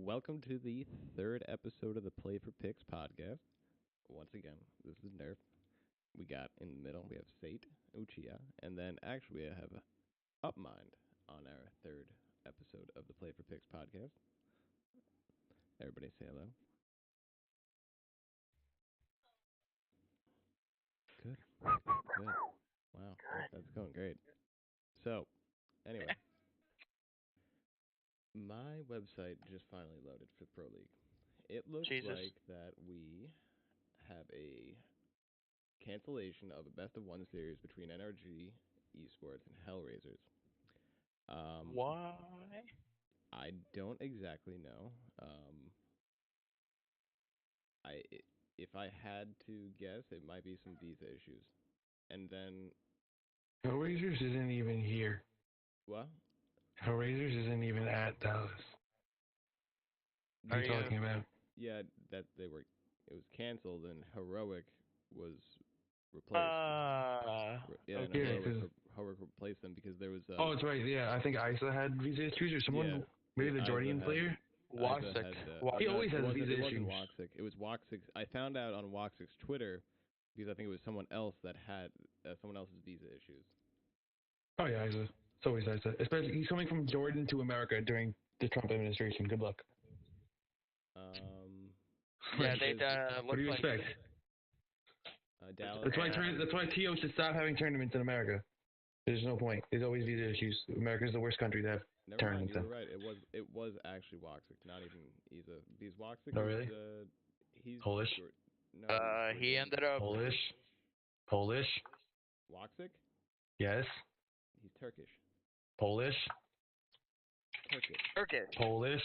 Welcome to the third episode of the Play4Picks podcast. Once again, this is Nerf. We got in the middle, we have Sate, Uchiha, and then actually I have Upmind on our third episode of the Play4Picks podcast. Everybody say hello. Good. Good. Wow, that's going great. So, anyway, my website just finally loaded for Pro League. It looks Jesus. like that we have a cancellation of a best of one series between NRG Esports and Hellraisers. Why? I don't exactly know. If I had to guess, it might be some visa issues. And then Hellraisers isn't even here. what? Hellraisers isn't even at Dallas. What are you talking about? Yeah, that they were. It was canceled, and Heroic was replaced. Yeah, and okay, Heroic replaced them because there was. Oh, that's right. Yeah, I think Isa had visa issues, or someone. Yeah, maybe the Jordan player. Woxic. He always has visa issues. It wasn't Woxic. It was Woxic. I found out on Woxic's Twitter because I think it was someone else that had someone else's visa issues. Oh yeah, Isa. It's always Isa. Especially he's coming from Jordan to America during the Trump administration. Good luck. Yeah, they what do you expect? Dallas. That's why TO should stop having tournaments in America. There's no point. There's always visa issues. America's the worst country to have tournaments in. You were right. It was actually Woxic, not even Isa. Because Woxic Oh, really? He's Polish? No, he ended up Polish? Woxic? Yes. He's Turkish. Polish? Turkish. Polish?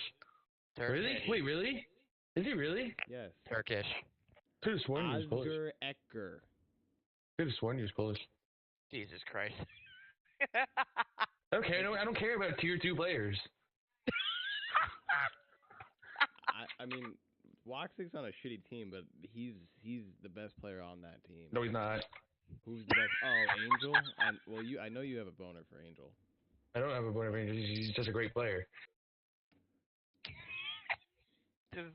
Really? Wait, really? Is he really? Yes. Turkish. Could have sworn he was Polish. Oscar Ecker. Could have sworn he was Polish. Jesus Christ. Okay, I don't care about tier 2 players. I mean, Woxic's on a shitty team, but he's the best player on that team. No, he's not. Who's the best? Oh, Angel. I know you have a boner for Angel. I don't have a boner for Angel. He's just a great player. This is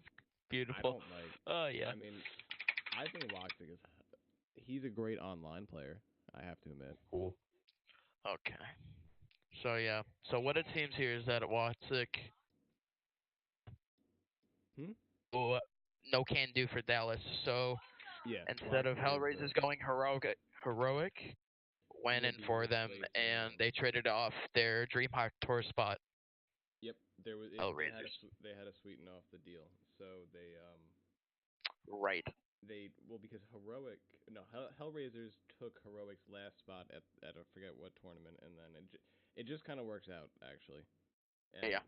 beautiful. I don't like. Oh yeah. I mean, I think Woxic he's a great online player. I have to admit. Cool. Okay. So yeah. So what it seems here is that Woxic. No can do for Dallas. So yeah, instead of Hellraisers going heroic went in for them, and they traded off their DreamHack Tour spot. Yep, there was. They had to sweeten off the deal, so they Right. Because Hellraisers took Heroic's last spot at I forget what tournament, and then it just kind of works out actually. And, yeah.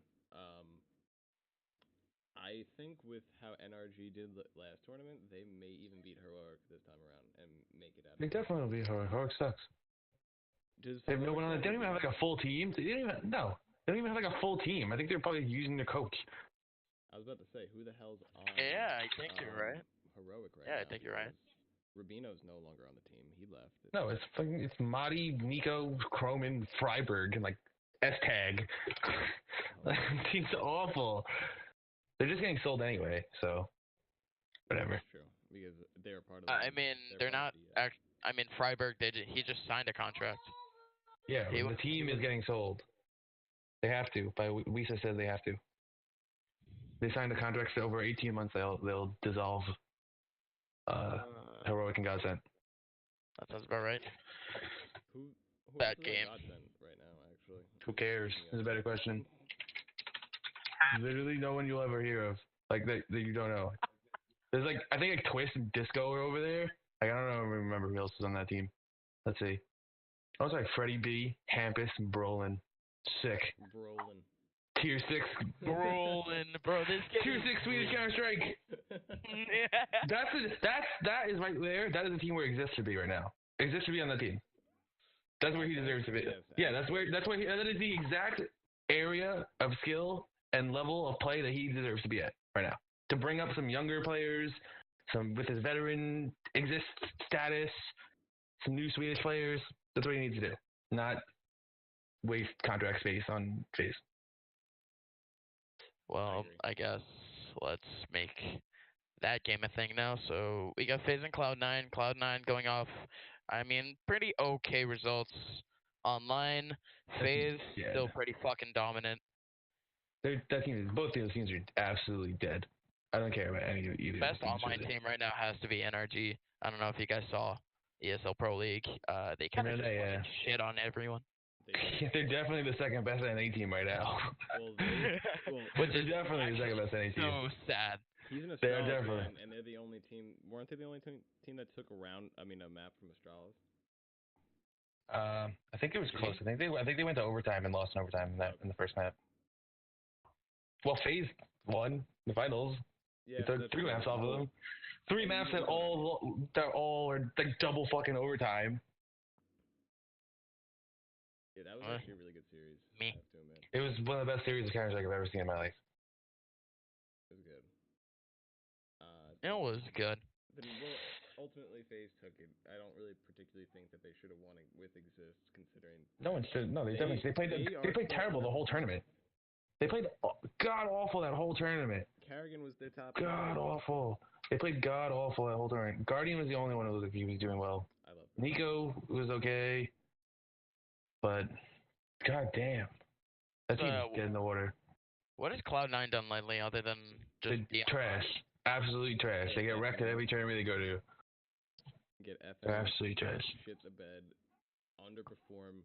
I think with how NRG did last tournament, they may even beat Heroic this time around and make it out. They definitely will beat Heroic. Heroic sucks. They have no one on it. They don't even have like a full team. They don't even have like a full team. I think they're probably using their coach. I was about to say, who the hell's on? Yeah, I think you're right. Heroic right now. Yeah, I think you're right. Rubino's no longer on the team. He left. No, it's Madi, Nico, Croman, Freiberg, and like S-Tag. Team's awful. They're just getting sold anyway, so whatever. That's true, because they're part of the... I mean, they're not... I mean, Freiberg, he just signed a contract. Yeah, the team is getting sold. They have to. Wisa says they have to. They signed a contract for over 18 months. They'll dissolve Heroic and Godsend. That sounds about right. Who that game Godsend right now, actually? Who cares? Is a better question. Literally no one you'll ever hear of. Like, that you don't know. There's like, I think like Twist and Disco are over there. Like, I don't remember who else is on that team. Let's see. I was like Freddie B, Hampus, and Brolin. Sick. Brolin. Tier 6. Brolin, bro. This game. Tier 6 Swedish Counter-Strike. That is right there. That is the team where Exist should be right now. Exist should be on that team. That's where he deserves to be. Yes, yeah, that is the exact area of skill and level of play that he deserves to be at right now. To bring up some younger players, some with his veteran Exist status, some new Swedish players. That's what he needs to do. Not waste contract space on FaZe. Well, agree. I guess let's make that game a thing now. So we got FaZe and Cloud9. Cloud9 going off, I mean, pretty okay results online. FaZe Yeah. still pretty fucking dominant. That team is, both those teams are absolutely dead. I don't care about any of either of those Best teams. online Really. team right now has to be NRG. I don't know if you guys saw ESL Pro League. They kind of just Yeah. fucking shit on everyone. They're definitely the second best NA team right now. Well, they, well, Which They're is definitely the second best NA team. so sad. he's an They are Astralis definitely. fan, and they're the only team. Weren't they the only team that took a map from Astralis? I think it was close. I think they went to overtime and lost in overtime in the first map. Well, FaZe won the finals. Yeah, They took 3 maps off of them. 3 maps that all are like double fucking overtime. Yeah, that was actually a really good series. Me. I have to admit. It was one of the best series of Counter Strike I've ever seen in my life. It was good. It was good. But well, ultimately, FaZe took it. I don't really particularly think that they should have won it with Exist, considering. No one should. No, they played terrible the whole tournament. They played god awful that whole tournament. Karrigan was their top. God awful. They played god awful that whole tournament. Guardian was the only one who looked like he was doing well. I love Nico was okay, but god damn, that team is dead in the water. What has Cloud9 done lately other than just They trash, absolutely trash. They get wrecked at every tournament they go to. Get They're absolutely trash. Shit the bed, underperform,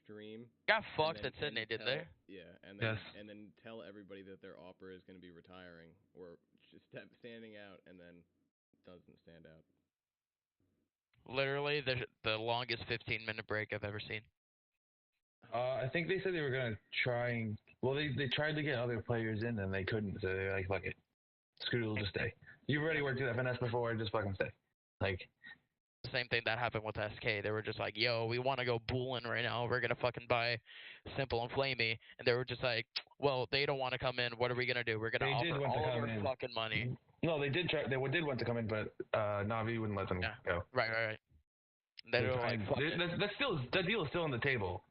stream. got fucked at Sydney, didn't they? Yeah, and then Yes. and then tell everybody that their opera is going to be retiring or just standing out, and then doesn't stand out. Literally the longest 15-minute break I've ever seen. I think they said they were gonna try and they tried to get other players in and they couldn't, so they're like, fuck it, Scooter will just stay. You've already worked with that finesse before, just fucking stay. Like The same thing that happened with SK. They were just like, yo, we want to go booling right now. We're going to fucking buy Simple and Flamey. And they were just like, well, they don't want to come in. What are we going to do? We're going to offer all of our fucking money. No, they did try. They did want to come in, but Navi wouldn't let them go. Right. They were like, fuck it. That deal is still on the table,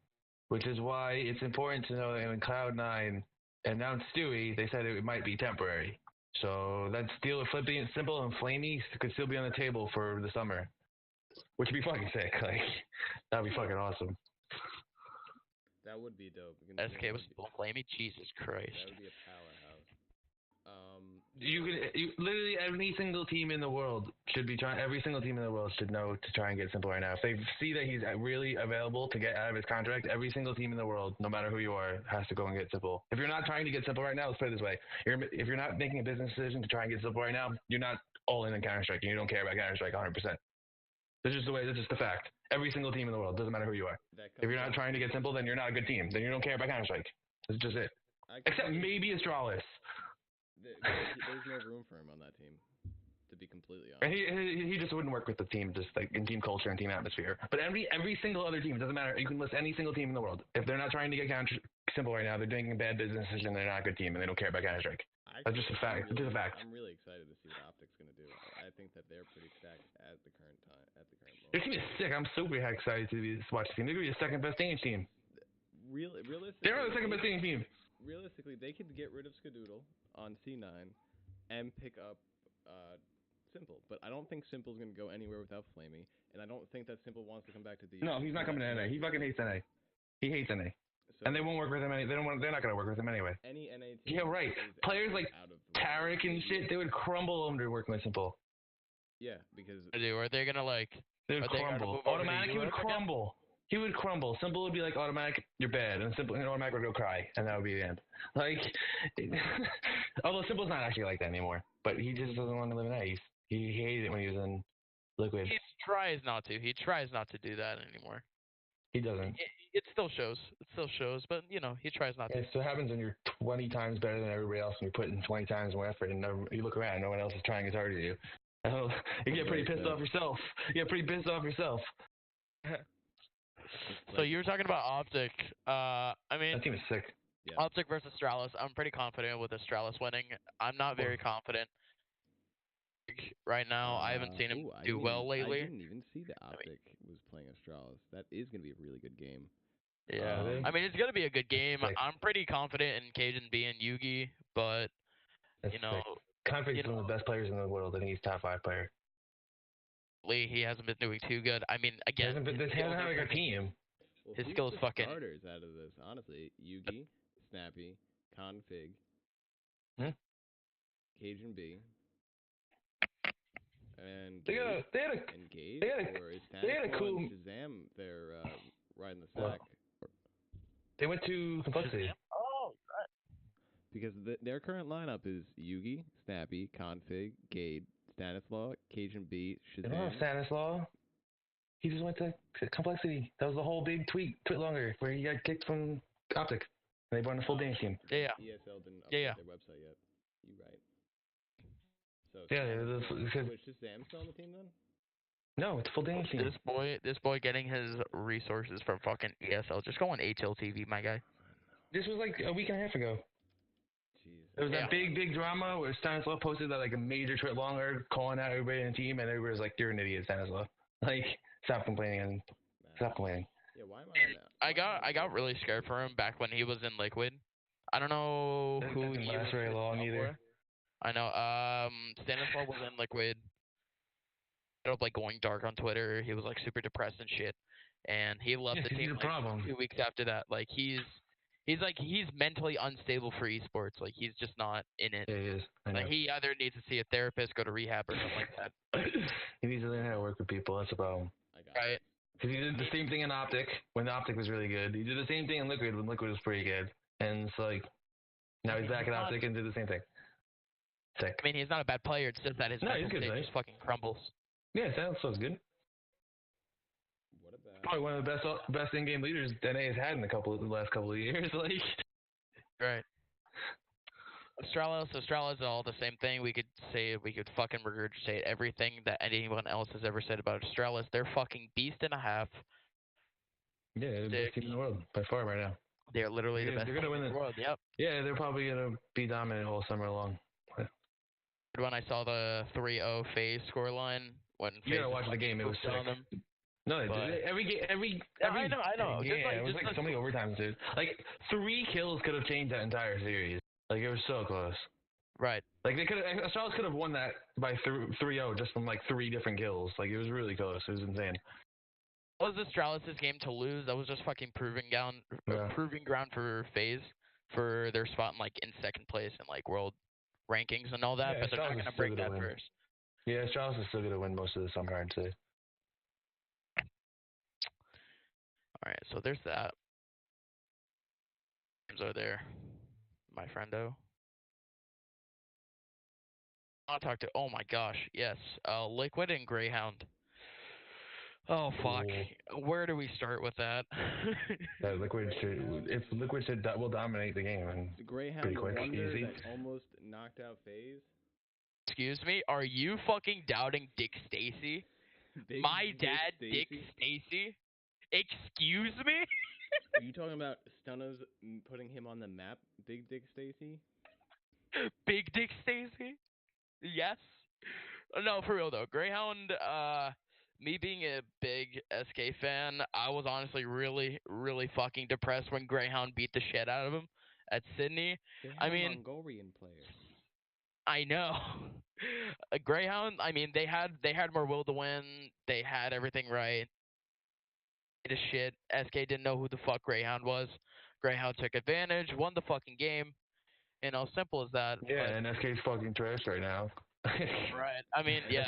which is why it's important to know that when Cloud9 announced Stewie, they said it might be temporary. So that deal with Flippy, Simple, and Flamey could still be on the table for the summer, which would be fucking sick. Like that'd be fucking awesome. That would be dope. SK was Simple and Flamey? Jesus Christ. That would be a powerhouse. You literally every single team in the world should be trying. Every single team in the world should know to try and get Simple right now. If they see that he's really available to get out of his contract, every single team in the world, no matter who you are, has to go and get Simple. If you're not trying to get Simple right now, let's put it this way: if you're not making a business decision to try and get Simple right now, you're not all in Counter Strike, and you don't care about Counter Strike 100%. That's just the way. That's just the fact. Every single team in the world, doesn't matter who you are. If you're not trying to get Simple, then you're not a good team. Then you don't care about Counter Strike. That's just it. Except maybe Astralis. There's no room for him on that team, to be completely honest. And he just wouldn't work with the team, just like in team culture and team atmosphere. But every single other team, it doesn't matter. You can list any single team in the world. If they're not trying to get Counter Simple right now, they're doing a bad business decision. They're not a good team, and they don't care about Counter Strike. That's just a fact. It's just a fact. I'm really excited to see what Optic's gonna do. I think that they're pretty stacked at the current time. This team is sick. I'm super excited to watch this team. They're gonna be the second best Danish team. Realistically, they're the second best Danish team. Realistically, they could get rid of Skadoodle on C9 and pick up Simple, but I don't think Simple's gonna go anywhere without Flamey, and I don't think that Simple wants to come back to the. No, he's not coming to NA. He fucking hates NA. He hates NA. So and they won't work with him. They're not gonna work with him anyway. Any NA team. Yeah, right. Players like Tarek and shit, they would crumble under working with Simple. Yeah, because. Are they gonna like? They would crumble. Automatic, he would crumble. He would crumble. Simple would be like, automatic, you're bad, and Simple and automatic would go cry, and that would be the end. Like, although Simple's not actually like that anymore, but he just doesn't want to live in that. He hated it when he was in Liquid. He tries not to. He tries not to do that anymore. He doesn't. It still shows. But he tries not to. It still happens when you're 20 times better than everybody else, and you're putting 20 times more effort, and you look around, no one else is trying as hard as you. You get pretty pissed off yourself. So you were talking about Optic. I mean, that team is sick. Yeah. Optic versus Astralis. I'm pretty confident with Astralis winning. I'm not very confident right now. I haven't seen him do well lately. I didn't even see that Optic was playing Astralis. That is going to be a really good game. Yeah. I mean, it's going to be a good game. I'm pretty confident in Cajun B and Yugi, but, That's Confid's one of the best players in the world. I think he's top 5 player. He hasn't been doing too good. I mean, again, he hasn't had like a team. Well, his skills fucking starters out of this, honestly. Yugi, Snappy, Config, Cajun B, and Gage, they had a cool and Shazam. They're riding the sack. They went to Complexity. Oh, right. Because their current lineup is Yugi, Snappy, Config, Gade, Stanislaw, Cajun B, Shazam. They don't have Stanislaw. He just went to Complexity. That was the whole big tweet longer, where he got kicked from Optic. And they brought in a full dance team. Yeah. ESL didn't update their website yet. You're right. So was Shazam still on the team then? No, it's a full dance team. This boy getting his resources from fucking ESL. Just go on HLTV, my guy. This was like a week and a half ago. Jeez. There was that big drama where Stanislaw posted that like a major tweet longer, calling out everybody in the team, and everybody was like, "You're an idiot, Stanislaw. Like, stop complaining." Yeah, why am I? I got really scared for him back when he was in Liquid. I don't know who he was very long either. I know. Stanislaw was in Liquid. Ended up like going dark on Twitter. He was like super depressed and shit, and he left the team like 2 weeks after that. Like he's mentally unstable for esports. Like he's just not in it. Yeah, he is. Like he either needs to see a therapist, go to rehab, or something like that. He needs to learn how to work with people. That's the problem. Right. Because he did the same thing in Optic when the Optic was really good. He did the same thing in Liquid when Liquid was pretty good. And it's like, now he's back in Optic and did the same thing. Sick. I mean, he's not a bad player. It's just that his mental state just fucking crumbles. Yeah, that sounds good. What about... Probably one of the best in-game leaders NA has had in the last couple of years. Like, right. Astralis is all the same thing. We could fucking regurgitate everything that anyone else has ever said about Astralis. They're fucking beast and a half. Yeah, they're the best team in the world by far right now. They're literally the best team in the world. Yep. Yeah, they're probably gonna be dominant all summer long. When I saw the 3-0 FaZe scoreline, you gotta watch the game. It was sick. Them. No, every I know. Yeah, it was like so many overtimes, dude. Like 3 kills could have changed that entire series. Like it was so close. Right. Like Astralis could have won that by 3-0 just from like 3 different kills. Like it was really close. It was insane. That was Astralis' game to lose. That was just fucking proving ground for FaZe for their spot in second place in like world rankings and all that. Yeah, but they're not gonna break that first. Yeah, Astralis is still gonna win most of the summer, I'd say. All right, so there's that. Games are there, my friendo. I'll talk to. Oh my gosh, yes, Liquid and Greyhound. Oh fuck, where do we start with that? Liquid will dominate the game and the Greyhound pretty quick, easy. That almost knocked out FaZe. Excuse me, are you fucking doubting Dick Stacy? My dad, Dick Stacy? Excuse me? Are you talking about Stunna's putting him on the map, Big Dick Stacy? Big Dick Stacy? Yes. No, for real though. Greyhound, me being a big SK fan, I was honestly really, really fucking depressed when Greyhound beat the shit out of him at Sydney. They had a Mongolian player. I know. Greyhound, I mean, they had more will to win. They had everything right. Shit. SK didn't know who the fuck Greyhound was. Greyhound took advantage, won the fucking game. Simple as that. Yeah, and SK's fucking trash right now. Right. I mean, yeah.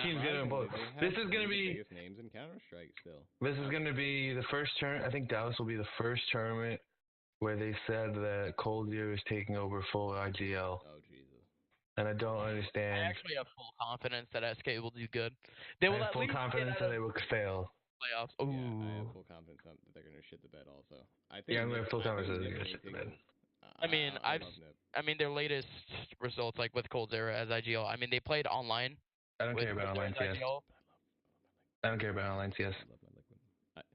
This is gonna be biggest names in Counter-Strike still. This is gonna be the first tournament. I think Dallas will be the first tournament where they said that Cold Year is taking over full IGL. Oh Jesus. And I don't understand. I actually have full confidence that SK will do good. They will have full confidence that they will fail. Playoffs. Ooh. Yeah, I have full confidence that they're gonna shit the bed also. I think. Yeah, I'm gonna have full confidence that they're gonna shit the bed. I mean, their latest results, like with Cold Zero as IGL. I mean, they played online. I don't care about online CS. I don't care about online CS.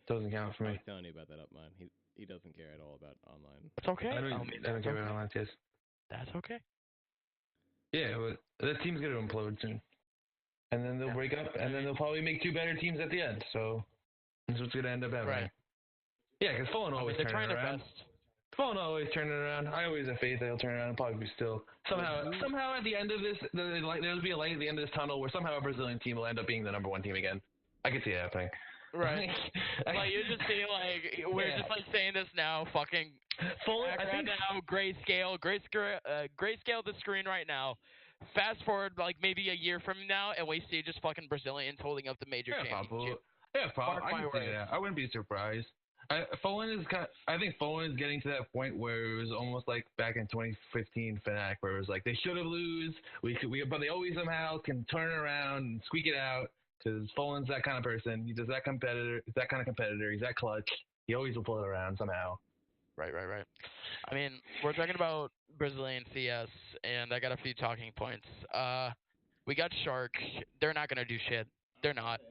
Doesn't count for me. I was telling you about that Upmine. He doesn't care at all about online. It's okay. I don't care about online CS. That's okay. Yeah, but the team's gonna implode soon, and then they'll break up, and then they'll probably make 2 better teams at the end. So that's what's gonna end up happening. Right. Yeah, because Fallen always they're turn trying it their around. best. Fallen always turn it around. I always have faith that he'll turn it around and probably still somehow at the end of this, there'll be a light at the end of this tunnel where somehow a Brazilian team will end up being the #1 team again. I can see it happening. Right. Like you just see like we're just like saying this now, fucking background now, grayscale the screen right now. Fast forward like maybe a year from now, and we see just fucking Brazilians holding up the major championship. Yeah, probably. I can see that. I wouldn't be surprised. I think Fallen is getting to that point where it was almost like back in 2015 Fnatic, where it was like they should have lose, but they always somehow can turn it around and squeak it out. Because Fallen's that kind of person. He's that competitor. He's that kind of competitor. He's that clutch. He always will pull it around somehow. Right. I mean, we're talking about Brazilian CS, and I got a few talking points. We got Shark. They're not gonna do shit. They're not.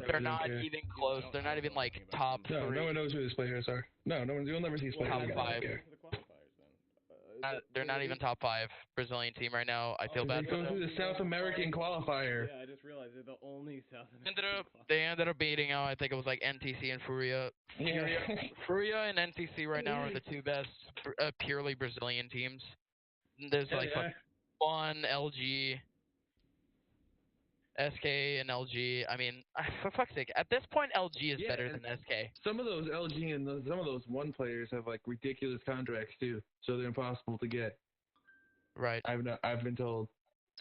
They're not even close. They're not even like top 3. No one knows who these players are. No one. You'll never see these players. Top 5. They're not even top 5 Brazilian team right now. I feel bad for them. They go through the South American qualifier. Yeah, I just realized they're the only South American. They ended up beating out. I think it was like NTC and Furia. Furia and NTC right now are the 2 best purely Brazilian teams. There's like Fun, LG, SK, and LG. I mean, for fuck's sake, at this point, LG is better than SK. Some of those LG and some of those one players have like ridiculous contracts too, so they're impossible to get. Right. I've been told.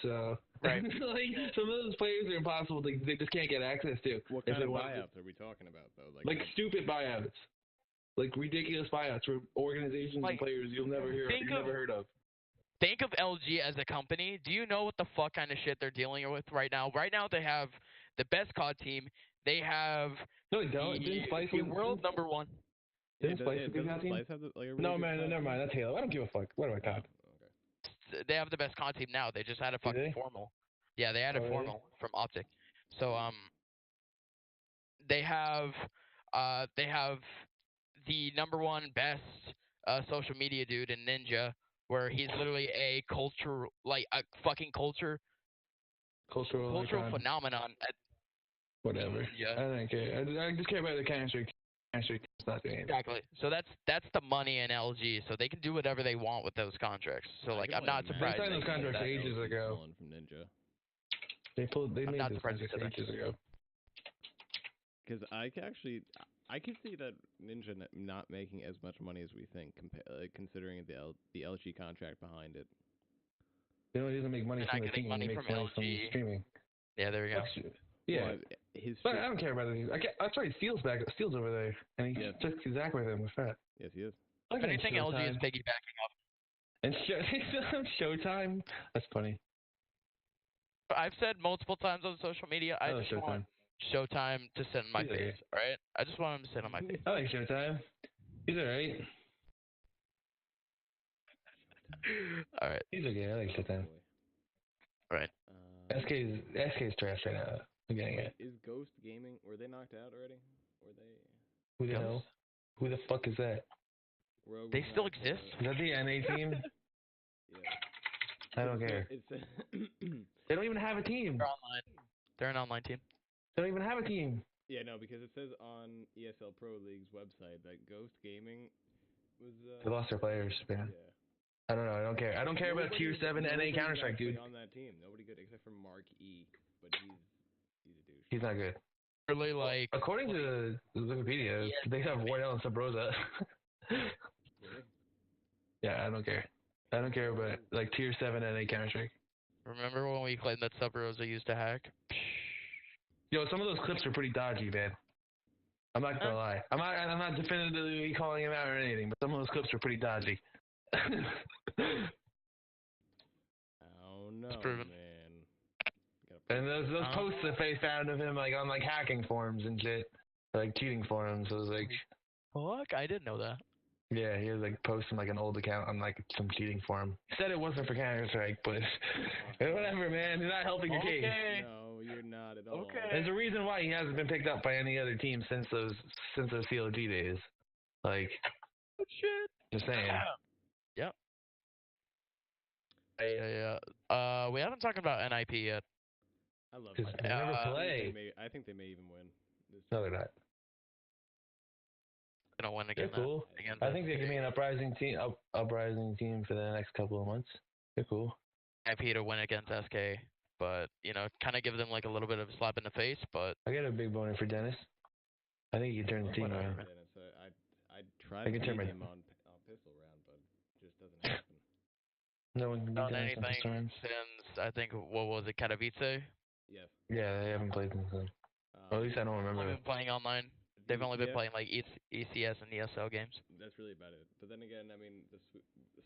So right. Like some of those players are impossible. They just can't get access to. What kind of buyouts are we talking about though? Like stupid buyouts, like ridiculous buyouts for organizations and players you've never heard of. Think of LG as a company. Do you know what the fuck kind of shit they're dealing with right now? Right now they have the best COD team. They have the world #1. Didn't Spice have the team? No, man, never mind. That's Halo. I don't give a fuck. What do I COD? They have the best COD team now. They just had a fucking formal. Yeah, they had a formal from Optic. So they have the #1 best social media dude in Ninja, where he's literally a cultural cultural phenomenon. Whatever. Yeah. I don't care. I just care about the chemistry. Exactly. So that's the money in LG. So they can do whatever they want with those contracts. So like I'm not surprised. They signed those contracts ages ago. From Ninja. They made those contracts ages ago. Because I can see that Ninja not making as much money as we think, considering the LG contract behind it. He doesn't make money from the team. He makes money from streaming. Yeah, there we go. Yeah, but I don't care about it. I tried Steel's over there, and he took Zach with him with that. Yes, he is. If anything, LG is piggybacking off. And Showtime. That's funny. I've said multiple times on social media, I just want Showtime to sit on my face, alright? I just want him to sit on my face. I like Showtime. He's alright. Alright. He's okay, I like Showtime. Right. SK's trash right now. I'm getting it. Is Ghost Gaming, were they knocked out already? Who the hell? Who the fuck is that? They still exist? Is that the NA team? Yeah. I don't care. They don't even have a team. They're online. They're an online team. They don't even have a team. Yeah, no, because it says on ESL Pro League's website that Ghost Gaming was... They lost their players, man. Yeah. I don't know. I don't care. I don't care about Tier 7 NA Counter-Strike, dude. On that team. Nobody good except for Mark E, but he's a douche. He's not good. Really, like... According to Wikipedia, they have Wardell and Sabrosa. Really? Yeah, I don't care. I don't care about, like, Tier 7 NA Counter-Strike. Remember when we claimed that Sub-Rosa used to hack? Yo, some of those clips are pretty dodgy, man. I'm not gonna lie. I'm not definitively calling him out or anything, but some of those clips are pretty dodgy. Oh no, proven. Man. And those posts that they found of him like on like hacking forums and shit, like cheating forums. It was like, fuck, I didn't know that. Yeah, he was like posting like an old account on like some cheating forum. He said it wasn't for Counter-Strike, but whatever, man. You're not helping your case. No, you're not at all. Okay. There's a reason why he hasn't been picked up by any other team since those CLG days. Like, oh, shit. Just saying. Yep. Yeah. We haven't talked about NIP yet. I love it. They never play. I think they may even win. No, they're not. in a win They're against cool. against I think they SK. can be an uprising team for the next couple of months. They're cool. Happy to win against SK, but kind of give them like a little bit of a slap in the face. But I get a big boner for Dennis. I think he can turn the team around. Dennis, I tried to beat him on pistol round, but it just doesn't happen. No one can beat done Dennis on anything times. since I think what was it, Katowice? Yes. Yeah, they haven't played since then. Or at least I don't They've remember. only been playing online. They've only been playing like ECS and ESL games. That's really about it. But then again, I mean, the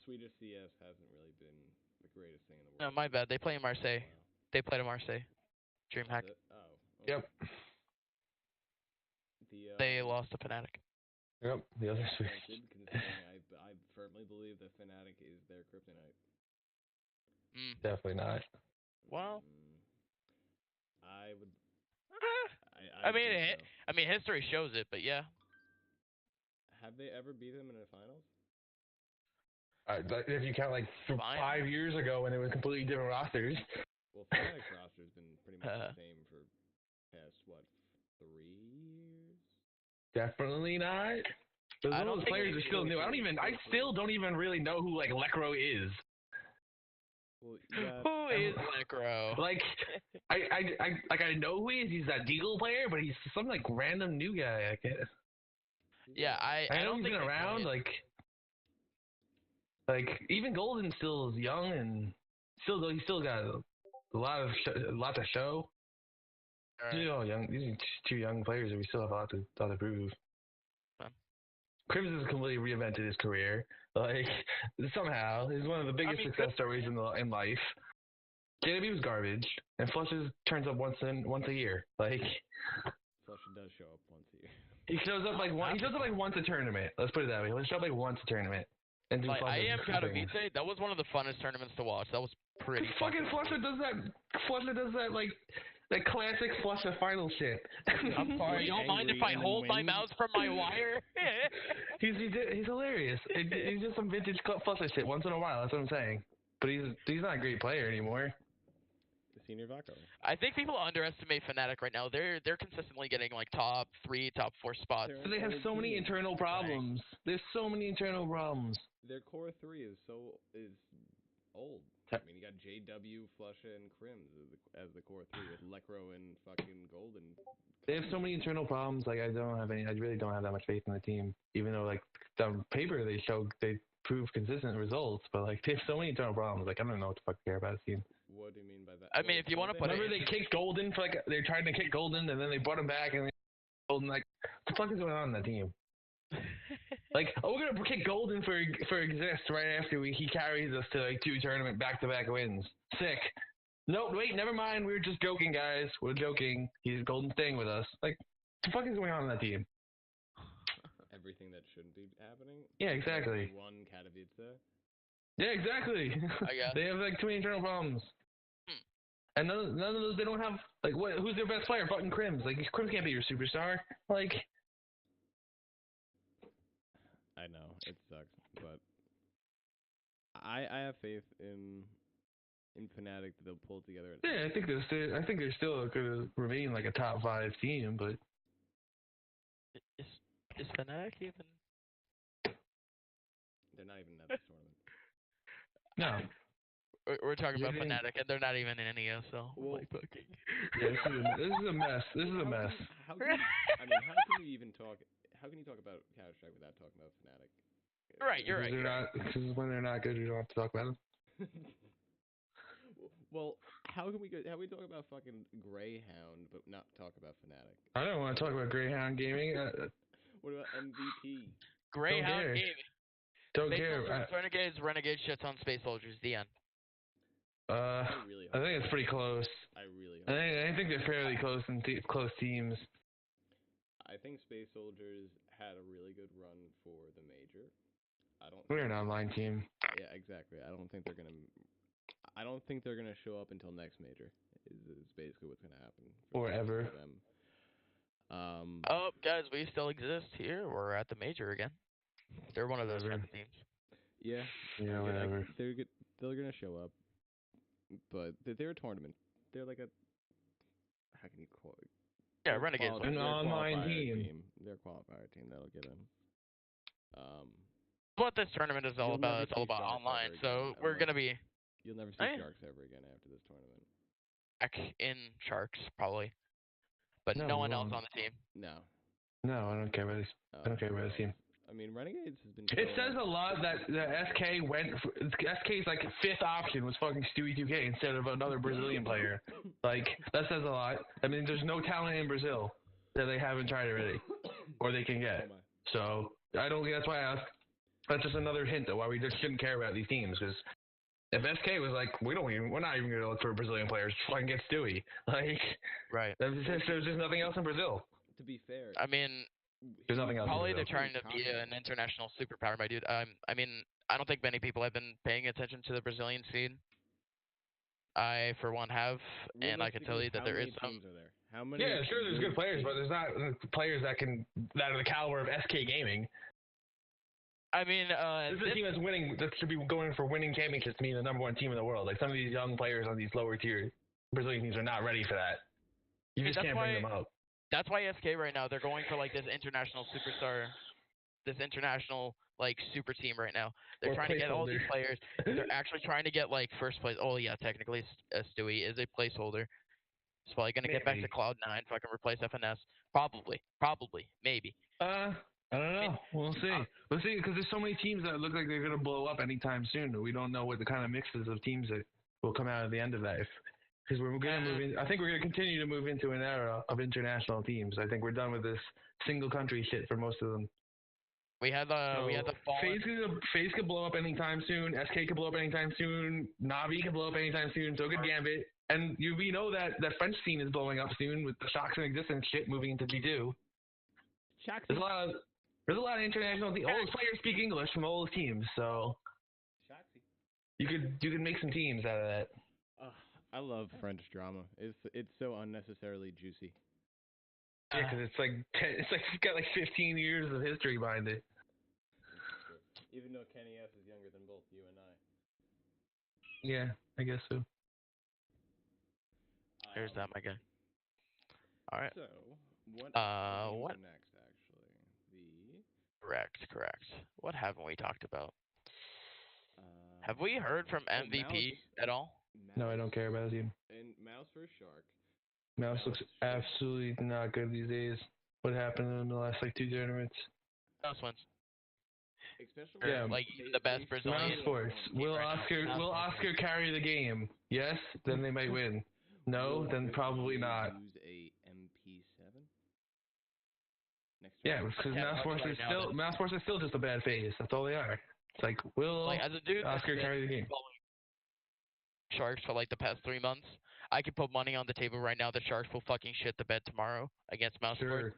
Swedish CS hasn't really been the greatest thing in the world. No, my bad. They play in Marseille. They played in Marseille. DreamHack. Oh. Okay. Yep. They lost to Fnatic. Yep. The other Swedish. Considering I firmly believe that Fnatic is their kryptonite. Definitely not. Well, I would. I mean, history shows it, but yeah. Have they ever beat them in the finals? If you count like 5 years ago when it was completely different rosters. Well, Fnatic's roster's been pretty much the same for past 3 years. Definitely not. Those players are still new. I still don't even really know who like Lekro is. Well, who is Lekro? Like, I know who he is. He's that Deagle player, but he's some like random new guy. I guess. Yeah, I know don't he's think been around. Like even Golden still is young and he's still got a lot to show. Right. These are two young players, and we still have a lot to prove. Crims has completely reinvented his career. Like somehow, he's one of the biggest success stories in life. JW was garbage, and Flushes turns up once a year. Like Flushes does show up once a year. He shows up like once a tournament. Let's put it that way. He'll show up like once a tournament. And do like I am Katowice. That was one of the funnest tournaments to watch. That was pretty. Fucking Flusher does that. Flusher does that like that classic Flusher final shit. I'm sorry. You don't mind if I hold my mouse from my wire? He's hilarious. He's just some vintage Flusher shit once in a while. That's what I'm saying. But he's not a great player anymore. The senior Vaco. I think people underestimate Fnatic right now. They're consistently getting like top 3, top 4 spots. So they have so many internal problems. There's so many internal problems. Their core 3 is old. I mean, you got JW, Flusha, and Crims as the core 3 with Lekro and fucking Golden. They have so many internal problems. Like I really don't have that much faith in the team. Even though like on paper they prove consistent results, but like they have so many internal problems. Like I don't know what the fuck they care about this team. What do you mean by that? I mean, if you want to put remember they kicked Golden for like they're trying to kick Golden and then they brought him back and Golden like what the fuck is going on in that team? Like, we're gonna kick Golden for exist right after he carries us to like 2 tournament back-to-back wins. Sick. No, wait, never mind. We were just joking, guys. We're joking. He's Golden staying with us. Like, what the fuck is going on in that team? Everything that shouldn't be happening. Yeah, exactly. One Katowice. Yeah, exactly. They have like too many internal problems. And none of those, they don't have like who's their best player? Fucking Crims. Like Crims can't be your superstar. Like. I know it sucks, but I have faith in Fnatic that they'll pull it together. Yeah, I think they're still going to remain like a top 5 team, but is Fnatic even? They're not even at this tournament. No. We're talking about Fnatic, and they're not even in any ESL. Well, yeah, this is a mess. This is a mess. How can you even talk? How can you talk about Counter-Strike without talking about Fnatic? Right, you're right. Because when they're not good, you don't have to talk about them. Well, how can we talk about fucking Greyhound but not talk about Fnatic? I don't want to talk about Greyhound Gaming. What about MVP? Greyhound Gaming. Don't care. Renegades shits on Space Soldiers. The end. I think it's pretty close. I think they're fairly close and close teams. I think Space Soldiers had a really good run for the major. We're an online team. Yeah, exactly. I don't think they're gonna show up until next major. Is basically what's gonna happen. Or ever. For them. Oh, guys, we still exist here. We're at the major again. They're one of those kind of teams. Yeah. Yeah, whatever. They're gonna show up, but they're a tournament. They're like a. How can you call it? Yeah, Renegades. An online team. They're a qualifier team that'll get in. What this tournament is all You'll about. never It's all see about Sharks online. ever again, So we're gonna be You'll never see eh, Sharks ever again after this tournament. back in Sharks probably, but No, no we one else won't. on the team. No. No, I don't care about this. I don't care about this team. I mean, Renegades has been. It says a lot that the SK went. SK's like fifth option was fucking Stewie 2K instead of another Brazilian player. Like that says a lot. I mean, there's no talent in Brazil that they haven't tried already, or they can get. So I don't. That's why I asked. That's just another hint of why we just shouldn't care about these teams. Because if SK was like, we're not even gonna look for Brazilian players. Just fucking get Stewie. Like, right. There's just nothing else in Brazil. To be fair, I mean, there's nothing else. Probably they're trying to be an international superpower, my dude. I mean, I don't think many people have been paying attention to the Brazilian scene. I, for one, have, and I can tell you that there is some. Teams are there? How many? Yeah, sure, there's good players, but there's not players that are the caliber of SK Gaming. I mean, this is a team that's winning. That should be going for winning championships to be the number one team in the world. Like some of these young players on these lower tier Brazilian teams are not ready for that. You just can't bring them up. That's why SK right now they're going for like this international superstar, this international like super team right now. They're trying to get all these players. They're actually trying to get like first place. Oh yeah, technically Stewie is a placeholder. He's probably gonna get back to Cloud9 if I can replace FNS. Probably, maybe. I don't know. We'll see. We'll see because there's so many teams that look like they're gonna blow up anytime soon. We don't know what the kind of mixes of teams that will come out at the end of that. Because we're gonna move in. I think we're gonna continue to move into an era of international teams. I think we're done with this single country shit for most of them. We had the FaZe could blow up anytime soon. SK could blow up anytime soon. Navi could blow up anytime soon. So could Gambit. And we know that French scene is blowing up soon with the Shocks and Existence shit moving into G2. There's a lot of international teams. All those players speak English from all those teams, so you could make some teams out of that. I love French drama. It's so unnecessarily juicy. Yeah, because it's got like 15 years of history behind it. Even though Kenny S is younger than both you and I. Yeah, I guess so. There's that, my guy. All right. So what? Next, actually, Correct. What haven't we talked about? Have we heard from MVP at all? No, I don't care about him. And Mouse vs. Shark. Mouse looks absolutely not good these days. What happened in the last 2 tournaments? Mouse wins. Especially like the best Brazilian. Mouse Sports. Will Oscar carry the game? Yes, then they might win. No, then probably not. Use a MP7. Yeah, because Mouse Sports is still just a bad phase. That's all they are. It's like, will as a dude Oscar carry the game? Sharks for the past 3 months. I could put money on the table right now that Sharks will fucking shit the bed tomorrow against Mouse Sports.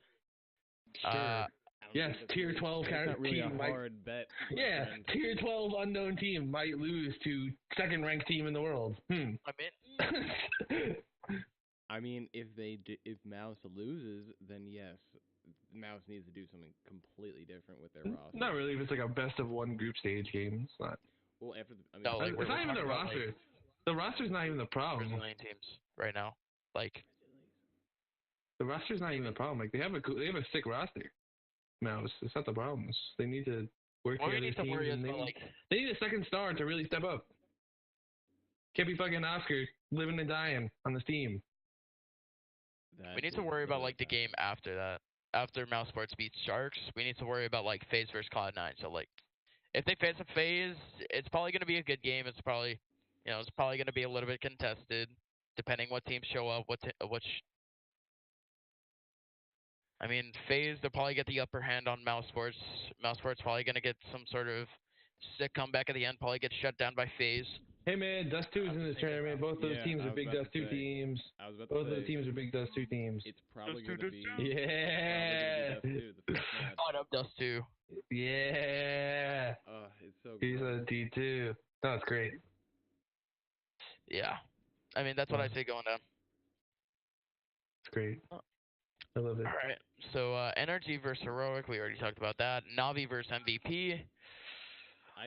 Sure. Yes, tier 12 team might. Hard bet. Yeah, tier 12 unknown team might lose to second ranked team in the world. I mean, if Mouse loses, then yes, Mouse needs to do something completely different with their roster. Not really. If it's a best of 1 group stage game, it's not. Well, after it's not even the roster. The roster's not even the problem. Brazilian teams right now, the roster's not even the problem. They have a sick roster. Mouse, it's not the problem. They need to work together. They need a second star to really step up. Can't be fucking Oscar living and dying on this team. We need to worry about the game after that. After Mouse Sports beats Sharks, we need to worry about FaZe versus Cloud9. So if they face a FaZe, it's probably going to be a good game. It's probably going to be a little bit contested, depending what teams show up. I mean, FaZe, they'll probably get the upper hand on Mouse Sports. Mouse Sports probably going to get some sort of sick comeback at the end, probably get shut down by FaZe. Hey man, Dust 2 is in this tournament. Both those teams are big Dust 2 teams. Both of the teams are big Dust 2 teams. It's probably going to be... Yeah! Shut up, Dust 2. Yeah! It's so good. He's a D2. That's great. Yeah. I mean, that's what I say going down. It's great. I love it. All right. So, NRG versus Heroic, we already talked about that. Navi versus MVP.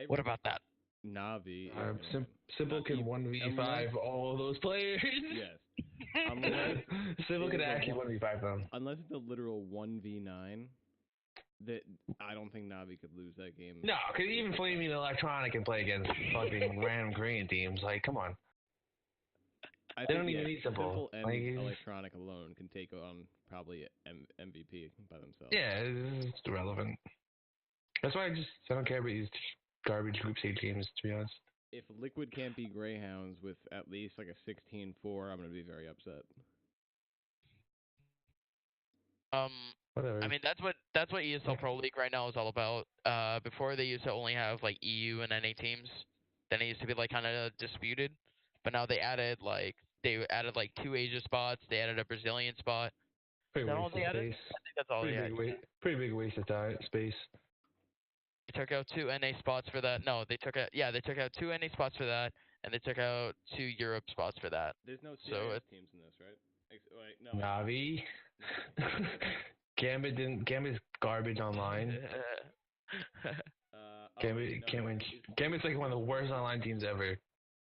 What about that? Navi. Simple can 1v5 all those players. Yes. Unless Simple can actually 1v5 them. Unless it's a literal 1v9, I don't think Navi could lose that game. No, because even Flaming Electronic can play against fucking random Korean teams. Like, come on. They don't even need Simple. And Electronic alone can take on probably MVP by themselves. Yeah, it's irrelevant. That's why I don't care about these garbage group stage games, to be honest. If Liquid can't beat Greyhounds with at least like a 16-4, I'm gonna be very upset. Whatever. I mean, that's what ESL Pro League right now is all about. Before they used to only have like EU and NA teams. Then it used to be like kind of disputed, but now they added like 2 Asia spots. They added a Brazilian spot. Pretty Is that all they added? space. I think that's all they added. Pretty big waste of time, space. They took out 2 NA spots for that. No, they took out 2 NA spots for that, and they took out 2 Europe spots for that. There's no CIS teams in this, right? Wait, no. Navi. Gambit's garbage online. Gambit's like one of the worst online teams ever.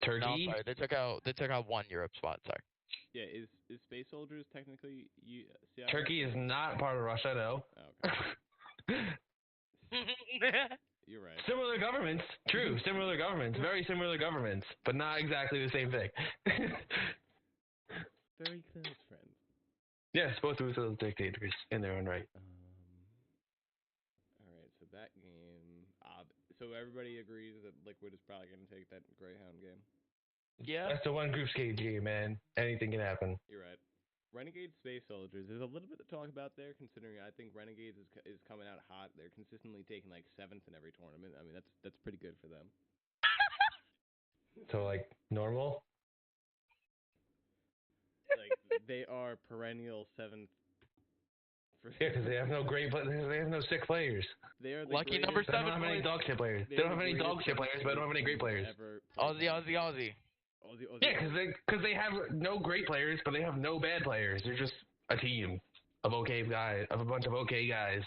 Turkey. No, sorry, they took out 1 Europe spot. Sorry. Yeah, is Space Soldiers technically CIS? Turkey is not part of Russia, though. Oh, okay. You're right. Similar governments, true. Similar governments, very similar governments, but not exactly the same thing. Very close friends. Yes, both of those dictators in their own right. All right, so that game. So everybody agrees that Liquid is probably going to take that Greyhound game. Yeah. That's the one group stage game, man. Anything can happen. You're right. Renegade Space Soldiers. There's a little bit to talk about there, considering I think Renegades is coming out hot. They're consistently taking like 7th in every tournament. I mean, that's pretty good for them. So like normal. Like they are perennial 7th. Yeah, because they have no they have no sick players. They are the lucky number 7. They don't have any dog shit players. They don't have any dog shit players, but they don't have any great players. Aussie. Yeah, because they have no great players, but they have no bad players. They're just a team of a bunch of okay guys.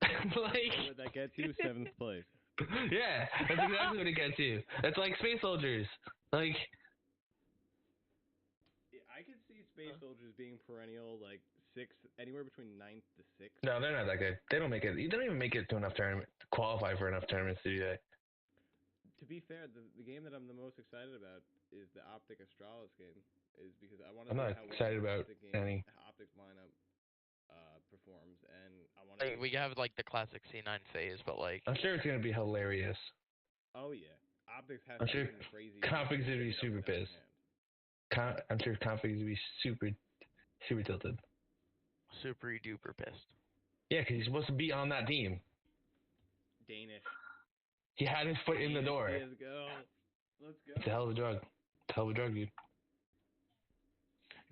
Like would that get you 7th place? Yeah, that's exactly what it gets you. That's like Space Soldiers. Like I could see Space Soldiers being perennial, like 6th, anywhere between 9th to 6th. No, they're not that good. They don't make it. You don't even make it to enough tournament to qualify for enough tournaments to do that. To be fair, the game that I'm the most excited about is the Optic Astralis game, is because I want to. I'm not excited about any. Optic's lineup performs, and I want to. We have like the classic C9 phase, but like. I'm sure it's gonna be hilarious. Oh yeah, Optics has. I'm sure crazy. Config's gonna be super pissed. I'm sure Config's gonna be super tilted. Super duper pissed. Yeah, because he's supposed to be on that team. Danish. He had his foot in the door. Let's go. It's a hell of a drug. It's a hell of a drug, dude.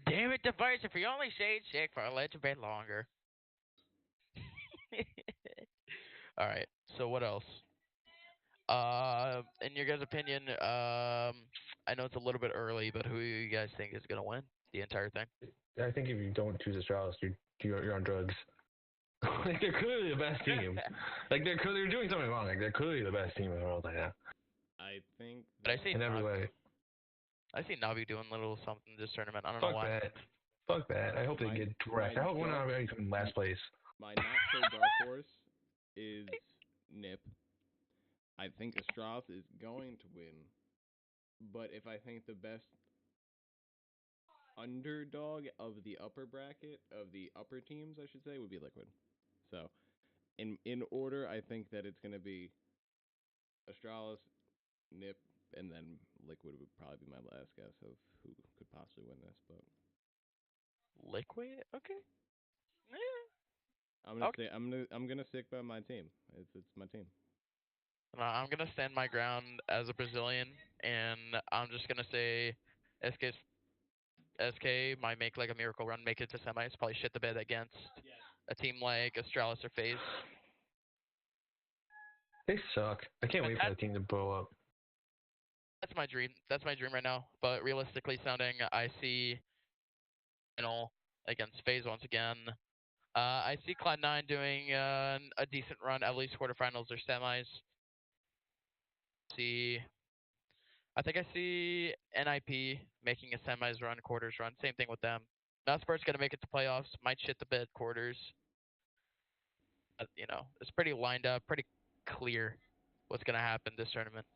Damn it, Device, if you only stayed sick for a little bit longer. Alright, so what else? In your guys' opinion, I know it's a little bit early, but who do you guys think is going to win the entire thing? I think if you don't choose Astralis, you're on drugs. Like, they're clearly the best team. Like, they're doing something wrong. Like, they're clearly the best team in the world right now. I think. But I see in every way. I see Navi doing a little something this tournament. I don't know why. Fuck that. I hope they get wrecked. I hope we're not really in last place. My not so dark horse is Nip. I think Astralis is going to win. But if I think the best underdog of the upper bracket, of the upper teams, I should say, would be Liquid. So, in order, I think that it's going to be Astralis, Nip, and then Liquid would probably be my last guess of who could possibly win this. But Liquid, okay. Yeah. I'm gonna stick by my team. It's my team. I'm gonna stand my ground as a Brazilian, and I'm just gonna say, SK might make like a miracle run, make it to semis, probably shit the bed against a team like Astralis or FaZe. They suck. I can't wait for the team to blow up. That's my dream. That's my dream right now. But realistically sounding, I see, against FaZe once again. I see Cloud9 doing a decent run, at least quarterfinals or semis. I think I see NIP making a semis run, quarters run. Same thing with them. Mousesport's going to make it to playoffs. Might shit the bed quarters. It's pretty lined up, pretty clear what's gonna happen this tournament.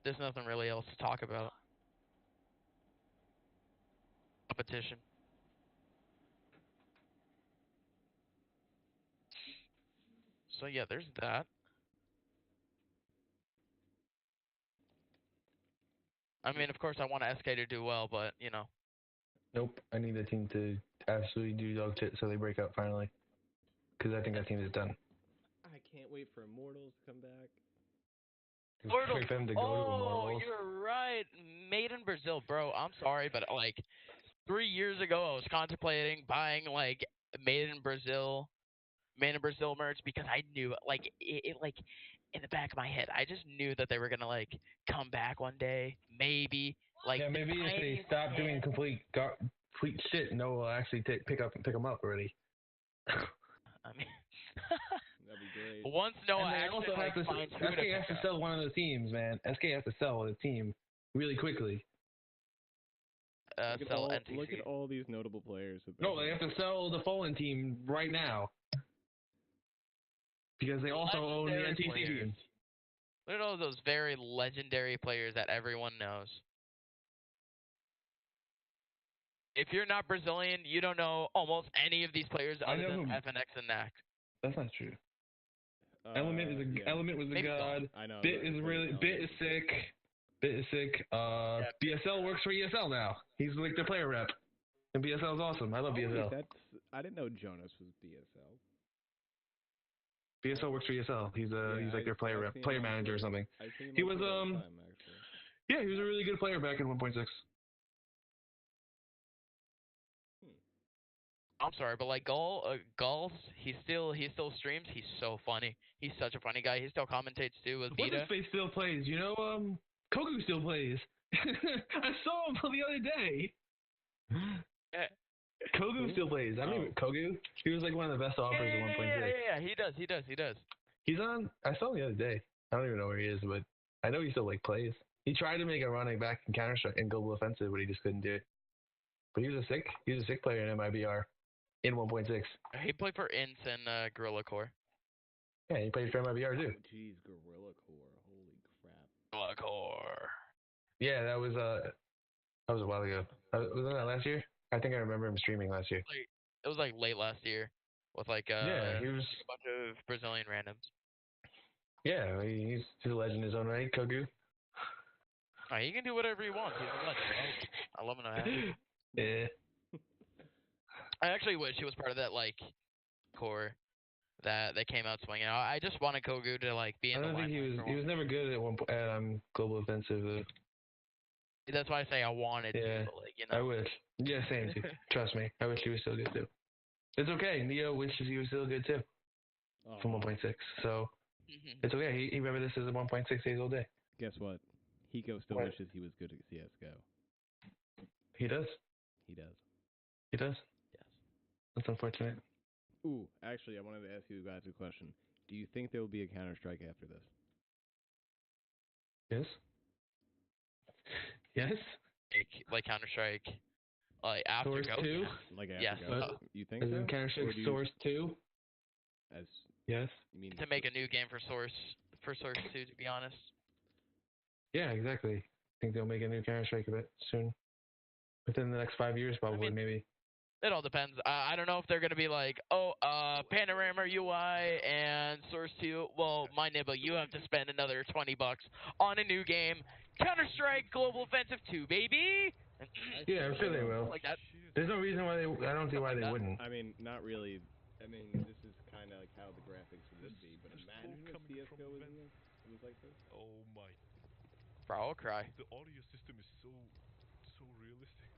There's nothing really else to talk about. Competition. So yeah, there's that. I mean, of course, I want SK to do well, but Nope. I need the team to absolutely do dog shit so they break up finally. Because I think that team is done. I can't wait for Immortals to come back. Immortals. Wait for them to go to Immortals. You're right. Made in Brazil, bro. I'm sorry, but like 3 years ago, I was contemplating buying like Made in Brazil, Made in Brazil merch because I knew like it like in the back of my head, I just knew that they were gonna like come back one day, maybe. Like Yeah, maybe if they stop doing complete shit, no one will actually pick them up already. I mean, That'd be great. once Noah And they actually also have to. finds who SK has to sell one of the teams, man. SK has to sell the team really quickly. Look at all these notable players. No, they have to sell the Fallen team right now because they also own the NTC team. Look at all those very legendary players that everyone knows. If you're not Brazilian, you don't know almost any of these players other than FNX and NAC. That's not true. Element was a god. I know. Bit is sick. BSL works for ESL now. He's like their player rep. And BSL is awesome. I love BSL. I didn't know Jonas was BSL. BSL works for ESL. He's like their player rep, player manager or something. He was yeah, he was a really good player back in 1.6. I'm sorry, but like Gulls, he still streams. He's so funny. He's such a funny guy. He still commentates too with Vita. What's his face still plays? You know, Kogu still plays. I saw him the other day. Kogu still plays. I mean, Kogu. He was like one of the best offers in 1.6. Yeah, he does. He's on. I saw him the other day. I don't even know where he is, but I know he still like plays. He tried to make a running back in Counter Strike and Global Offensive, but he just couldn't do it. But he was a sick player in MIBR in 1.6. He played for Ints and Gorilla Core. Yeah, he played for MIBR too. Jeez, Gorilla Core. Holy crap. Gorilla Core. Yeah, that was a while ago. Wasn't that last year? I think I remember him streaming last year. It was like late last year with like yeah, he was a bunch of Brazilian randoms. Yeah, he's a legend in his own right, Kogu. Oh, he can do whatever he wants. He's a legend. I love him. Yeah. I actually wish he was part of that like core that came out swinging. I just wanted Kogu to like be in the line. I don't think he was never good at Global Offensive. That's why I say I wanted to. But, like, I wish. Yeah, same. Trust me. I wish he was still good too. It's okay. Neo wishes he was still good too. From 1.6. So it's okay. He remember this is a 1.6 days all day. Guess what? Hiko still wishes he was good at CS:GO. He does. He does. He does. Yes. That's unfortunate. Ooh, actually, I wanted to ask you guys a question. Do you think there will be a Counter-Strike after this? Yes. Yes. Like Counter-Strike, like after Source Ghost? 2? Like after yes. Ghost? You think so? Isn't Counter-Strike Source 2? Yes. You mean to make a new game for Source 2, to be honest? Yeah, exactly. I think they'll make a new Counter-Strike a bit soon. Within the next 5 years, probably, maybe. It all depends. I don't know if they're going to be like, Panorama UI and Source 2. Well, my nibble, you have to spend another $20 on a new game. Counter-Strike Global Offensive 2, baby! Yeah, I'm sure they will. Like that. There's no reason why I don't see why they wouldn't. I mean, not really. I mean, this is kind of like how the graphics would be, but imagine if CSGO was like this. Oh my. Bro, I'll cry. The audio system is so realistic.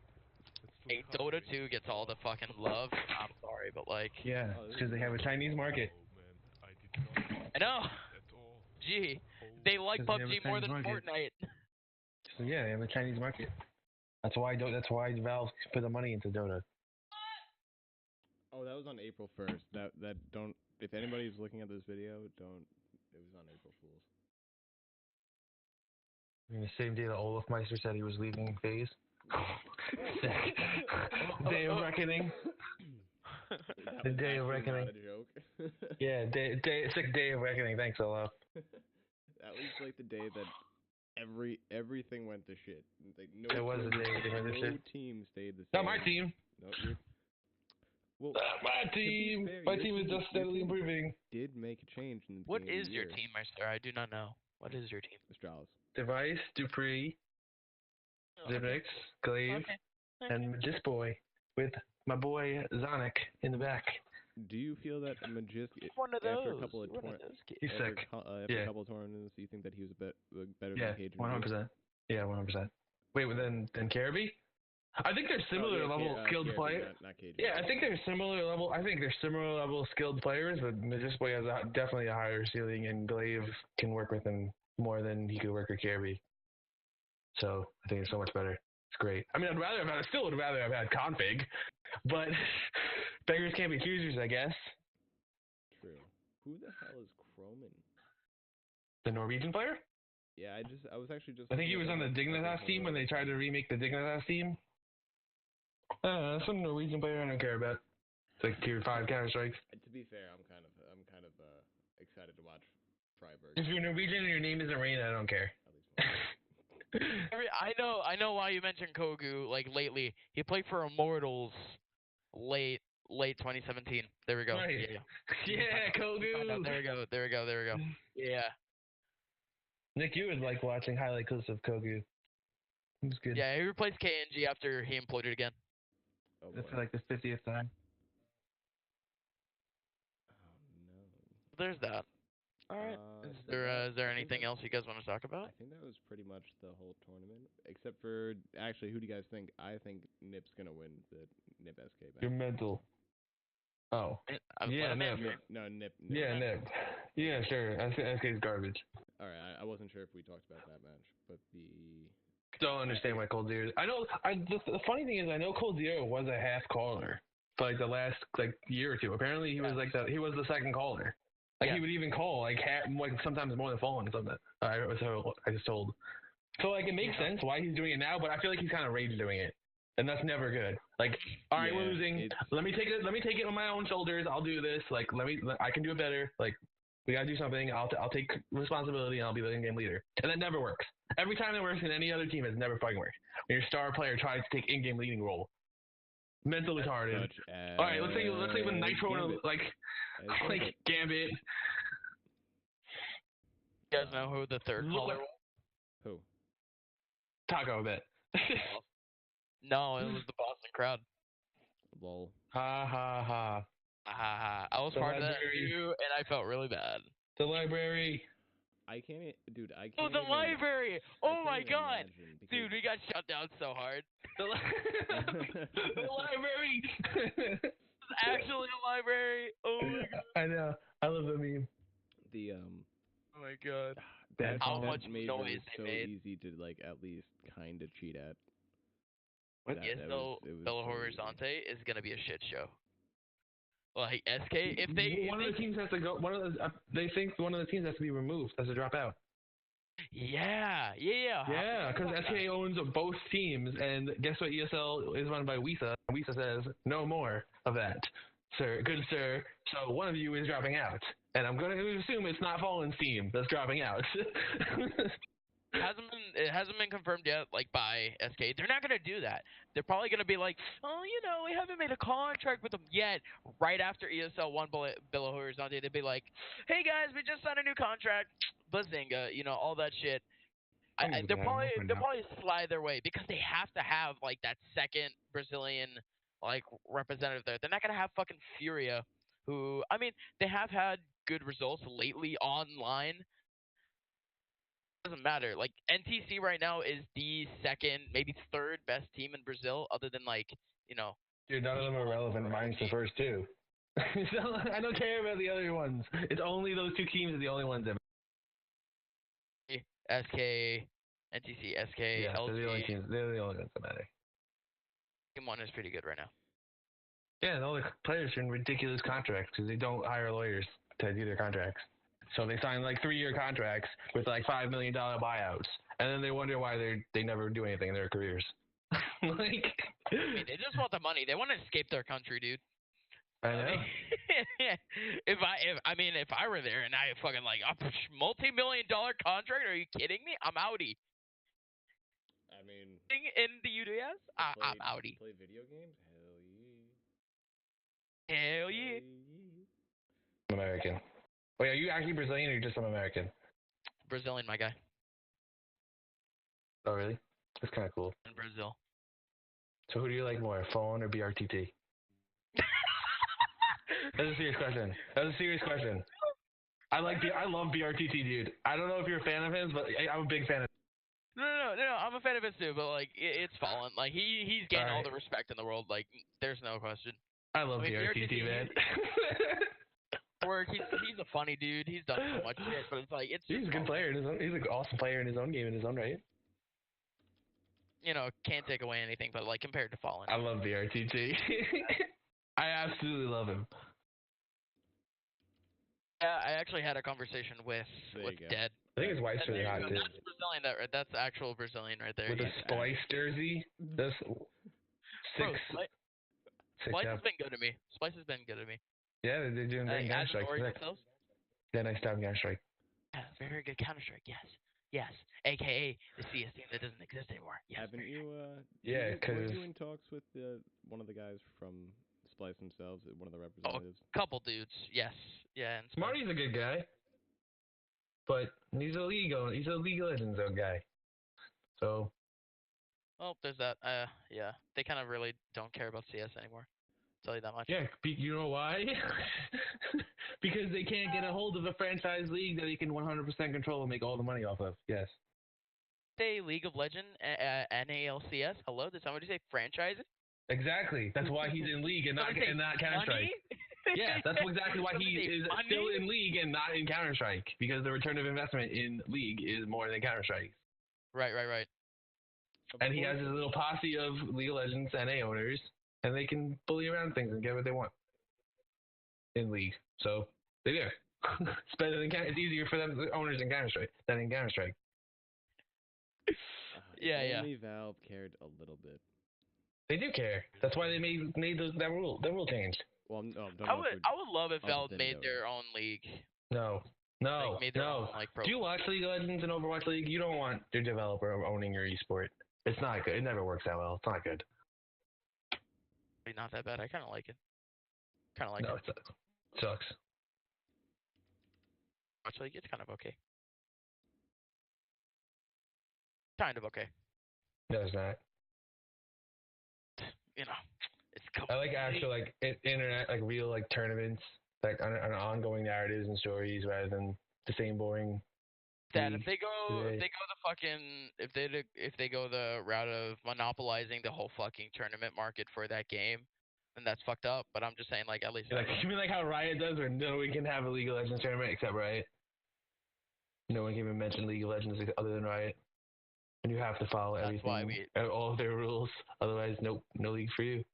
Dota 2 gets all the fucking love. I'm sorry, but like. Yeah, because they have a Chinese market. Oh man, I did not. I know. At all. Gee, they like PUBG more than Fortnite. So yeah, they have a Chinese market. That's why Valve put the money into Dota. Oh, that was on April 1st. That don't. If anybody's looking at this video, don't. It was on April Fool's. I mean, the same day that Olaf Meister said he was leaving FaZe. Sick. Day of reckoning. That The was day of actually reckoning. not a joke. Yeah, sick day of reckoning. Thanks, Olaf. That was like the day that everything went to shit. Like no That was the day everything went to no shit. team stayed the same. Not my team. No, well, Not my team. fair, My your team is team- just steadily your team improving. did make a change in the What beginning is of the your year. team, Master? I do not know. What is your team? Astralis. Device, Dupree, Oh, Zibnix, Glaive, okay. and Magis Boy with my boy Zonic in the back. Do you feel that Magisk, One of after a those. couple of One of those kids. He's after, sick. after Yeah. a couple of tournaments, do you think that he was better Yeah, than Cajun? 100%. Yeah, 100%. Wait, then Caribbean? I think they're similar level skilled players. Not Cajun. Yeah, I think they're similar level. I think they're similar level skilled players, but Magis Boy has definitely a higher ceiling, and Glaive can work with him more than he could work with Caribbean. So I think it's so much better. It's great. I mean, I still would rather have had config, but beggars can't be choosers, I guess. True. Who the hell is Croman? The Norwegian player? Yeah, I was actually just. I think he was on the looking at Dignitas team when they tried to remake the Dignitas team. Some Norwegian player I don't care about. It's like tier 5 Counter Strike. To be fair, I'm kind of excited to watch Freiburg. If you're Norwegian and your name isn't Rain, I don't care. At least one. I know why you mentioned Kogu. Like lately, he played for Immortals late 2017. There we go. Right. Yeah. Yeah, Kogu. There we go. Yeah. Nick, you would like watching highlight clips of Kogu. It was good. Yeah, he replaced KNG after he imploded again. Oh, That's boy. for like the 50th time. Oh no. There's that. All right. Is there anything else you guys want to talk I about? think that was pretty much the whole tournament, except for actually, who do you guys think? I think Nip's gonna win the Nip SK match. You're mental. Oh. Yeah, Nip. No, Nip. Yeah, Nip. Yeah, sure. SK's garbage. All right, I wasn't sure if we talked about that match, but the Don't understand why Cold Zero. I know. The funny thing is, I know Cold Zero was a half caller for like the last year or two. Apparently, he was he was the second caller. Like he would even call like sometimes more than phone or something. I just told. So like it makes sense why he's doing it now, but I feel like he's kind of rage doing it, and that's never good. Like, all right, we're losing. Let me take it on my own shoulders. I'll do this. Like, I can do it better. Like, we gotta do something. I'll take responsibility, and I'll be the in-game leader. And that never works. Every time it works in any other team, it's never fucking worked. When your star player tries to take in-game leading role, mental retarded. All right, let's say when Nitro like Gambit. You guys know who the third caller was? who? Taco Bet. No, it was the Boston crowd. Lol. Ha ha ha. I was The part of that library. too, and I felt really bad. The library. I can't, dude. I Oh, can't. the library! Oh my god, dude, Dude, we got shut down so hard. The library. Actually, a library. Oh my god. I know. I love the meme. The Oh my god. How much major noise was they so made. easy to like at least kind of cheat at. What? ESL it was Belo so Horizonte is gonna be a shit show. Like SK, if they one of the teams has to go. They think one of the teams has to be removed, has to drop out. Yeah. Yeah, because SK owns both teams, and guess what? ESL is run by Wisa. Wisa says no more of that, sir. Good sir. So one of you is dropping out, and I'm going to assume it's not Fallen's team that's dropping out. It hasn't been confirmed yet, like by SK. They're not gonna do that. They're probably gonna be like, oh, we haven't made a contract with them yet. Right after ESL won Belo Horizonte, they'd be like, hey guys, we just signed a new contract. Bazinga, all that shit. They'll probably slide their way because they have to have like that second Brazilian like representative there. They're not gonna have fucking Furia, who they have had good results lately online. Doesn't matter. Like NTC right now is the second, maybe third best team in Brazil, other than Dude, none of them are relevant. Mine's the first two. I don't care about the other ones. It's only those two teams are the only ones that. SK, NTC, SK, Yeah, LG. they're the only teams. They're the only ones that matter. Team 1 is pretty good right now. Yeah, and all the players are in ridiculous contracts because they don't hire lawyers to do their contracts. So they sign like 3-year contracts with like $5 million buyouts, and then they wonder why they never do anything in their careers. They just want the money. They want to escape their country, dude. I know. If I were there and I fucking like a multi-million-dollar contract, are you kidding me? I'm outie. I mean, In the UDS, I'm outie. Play video games? Hell yeah. Hell yeah. I'm American. Wait, are you actually Brazilian or are you just some American? Brazilian, my guy. Oh, really? That's kind of cool. In Brazil. So who do you like more, phone or BRTT? That's a serious question. I love BRTT, dude. I don't know if you're a fan of his, but I'm a big fan of. No. I'm a fan of his too, but like it's fallen. Like he's gained all the respect in the world. Like there's no question. I love BRTT, man. He's a funny dude. He's done so much shit, but it's like He's a good player in his own. He's an awesome player in his own game in his own right. Can't take away anything, but like compared to Fallen. I love BRTT. I absolutely love him. Yeah, I actually had a conversation with Dead. I think his wife's really hot too. That's Brazilian. That's actual Brazilian right there. With a Splice jersey. That's Bro, Splice yeah. has been good to me. Splice has been good to me. Yeah, they're doing great Counter-Strike. Yeah, nice job, Counter-Strike. Yeah, very good Counter-Strike, yes. AKA the CS team that doesn't exist anymore. Yes, Haven't you, yeah, because... Were you in talks with one of the guys from Splice themselves, one of the representatives? A couple dudes, yes. Yeah, and Smarty's a good guy. But he's a League of Legends zone guy. So... Well, there's that. Yeah. They kind of really don't care about CS anymore. Tell you that much. Yeah, you know why? Because they can't get a hold of a franchise league that they can 100% control and make all the money off of. Yes. Say League of Legends, NALCS. Hello, did somebody say franchise? Exactly. That's why he's in League and not Counter-Strike. Yeah, that's exactly why he is still in League and not in Counter-Strike. Because the return of investment in League is more than Counter-Strike. Right. And he has his little posse of League of Legends NA owners, and they can bully around things and get what they want in League. So they do. It's better than it's easier for them, the owners in Counter-Strike, than in Counter-Strike. Yeah. Only Valve cared a little bit. They do care. That's why they made that rule change. Well, no, I would love if Valve made their own league. No. Like, made their own, like, Do you watch League of Legends and Overwatch League? You don't want your developer owning your esport. It's not good. It never works that well. It's not good. Not that bad. I kind of like it. No, it sucks. Watch League, it's kind of okay. Kind of okay. No, it's not. It's cool. I like actual internet, real tournaments, on ongoing narratives and stories rather than the same boring. That if they go the route of monopolizing the whole fucking tournament market for that game, then that's fucked up. But I'm just saying, at least. You mean like how Riot does, where no one can have a League of Legends tournament except Riot? No one can even mention League of Legends other than Riot, and you have to follow everything, all of their rules. Otherwise, nope, no league for you.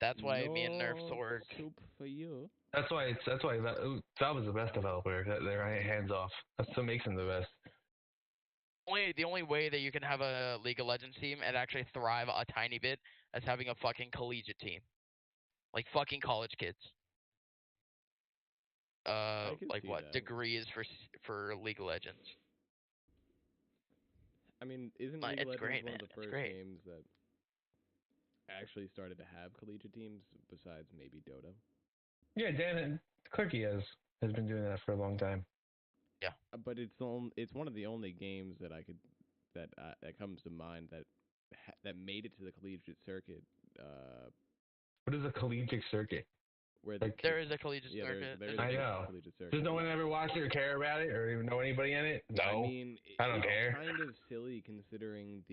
That's why me and Nerf Sword. Soup for you. That's why Valve is the best developer. They're hands off. That's what makes them the best. The only way that you can have a League of Legends team and actually thrive a tiny bit is having a fucking collegiate team, like fucking college kids. Degrees for League of Legends? I mean, isn't League of Legends one of the first games that actually started to have collegiate teams besides maybe Dota? Yeah, Dan Clerky has been doing that for a long time. Yeah, but it's one of the only games that that comes to mind that made it to the collegiate circuit. What is a collegiate circuit? Where there is a collegiate circuit. I know. Does no one ever watch it or care about it or even know anybody in it? No. I mean, I don't care. It's kind of silly considering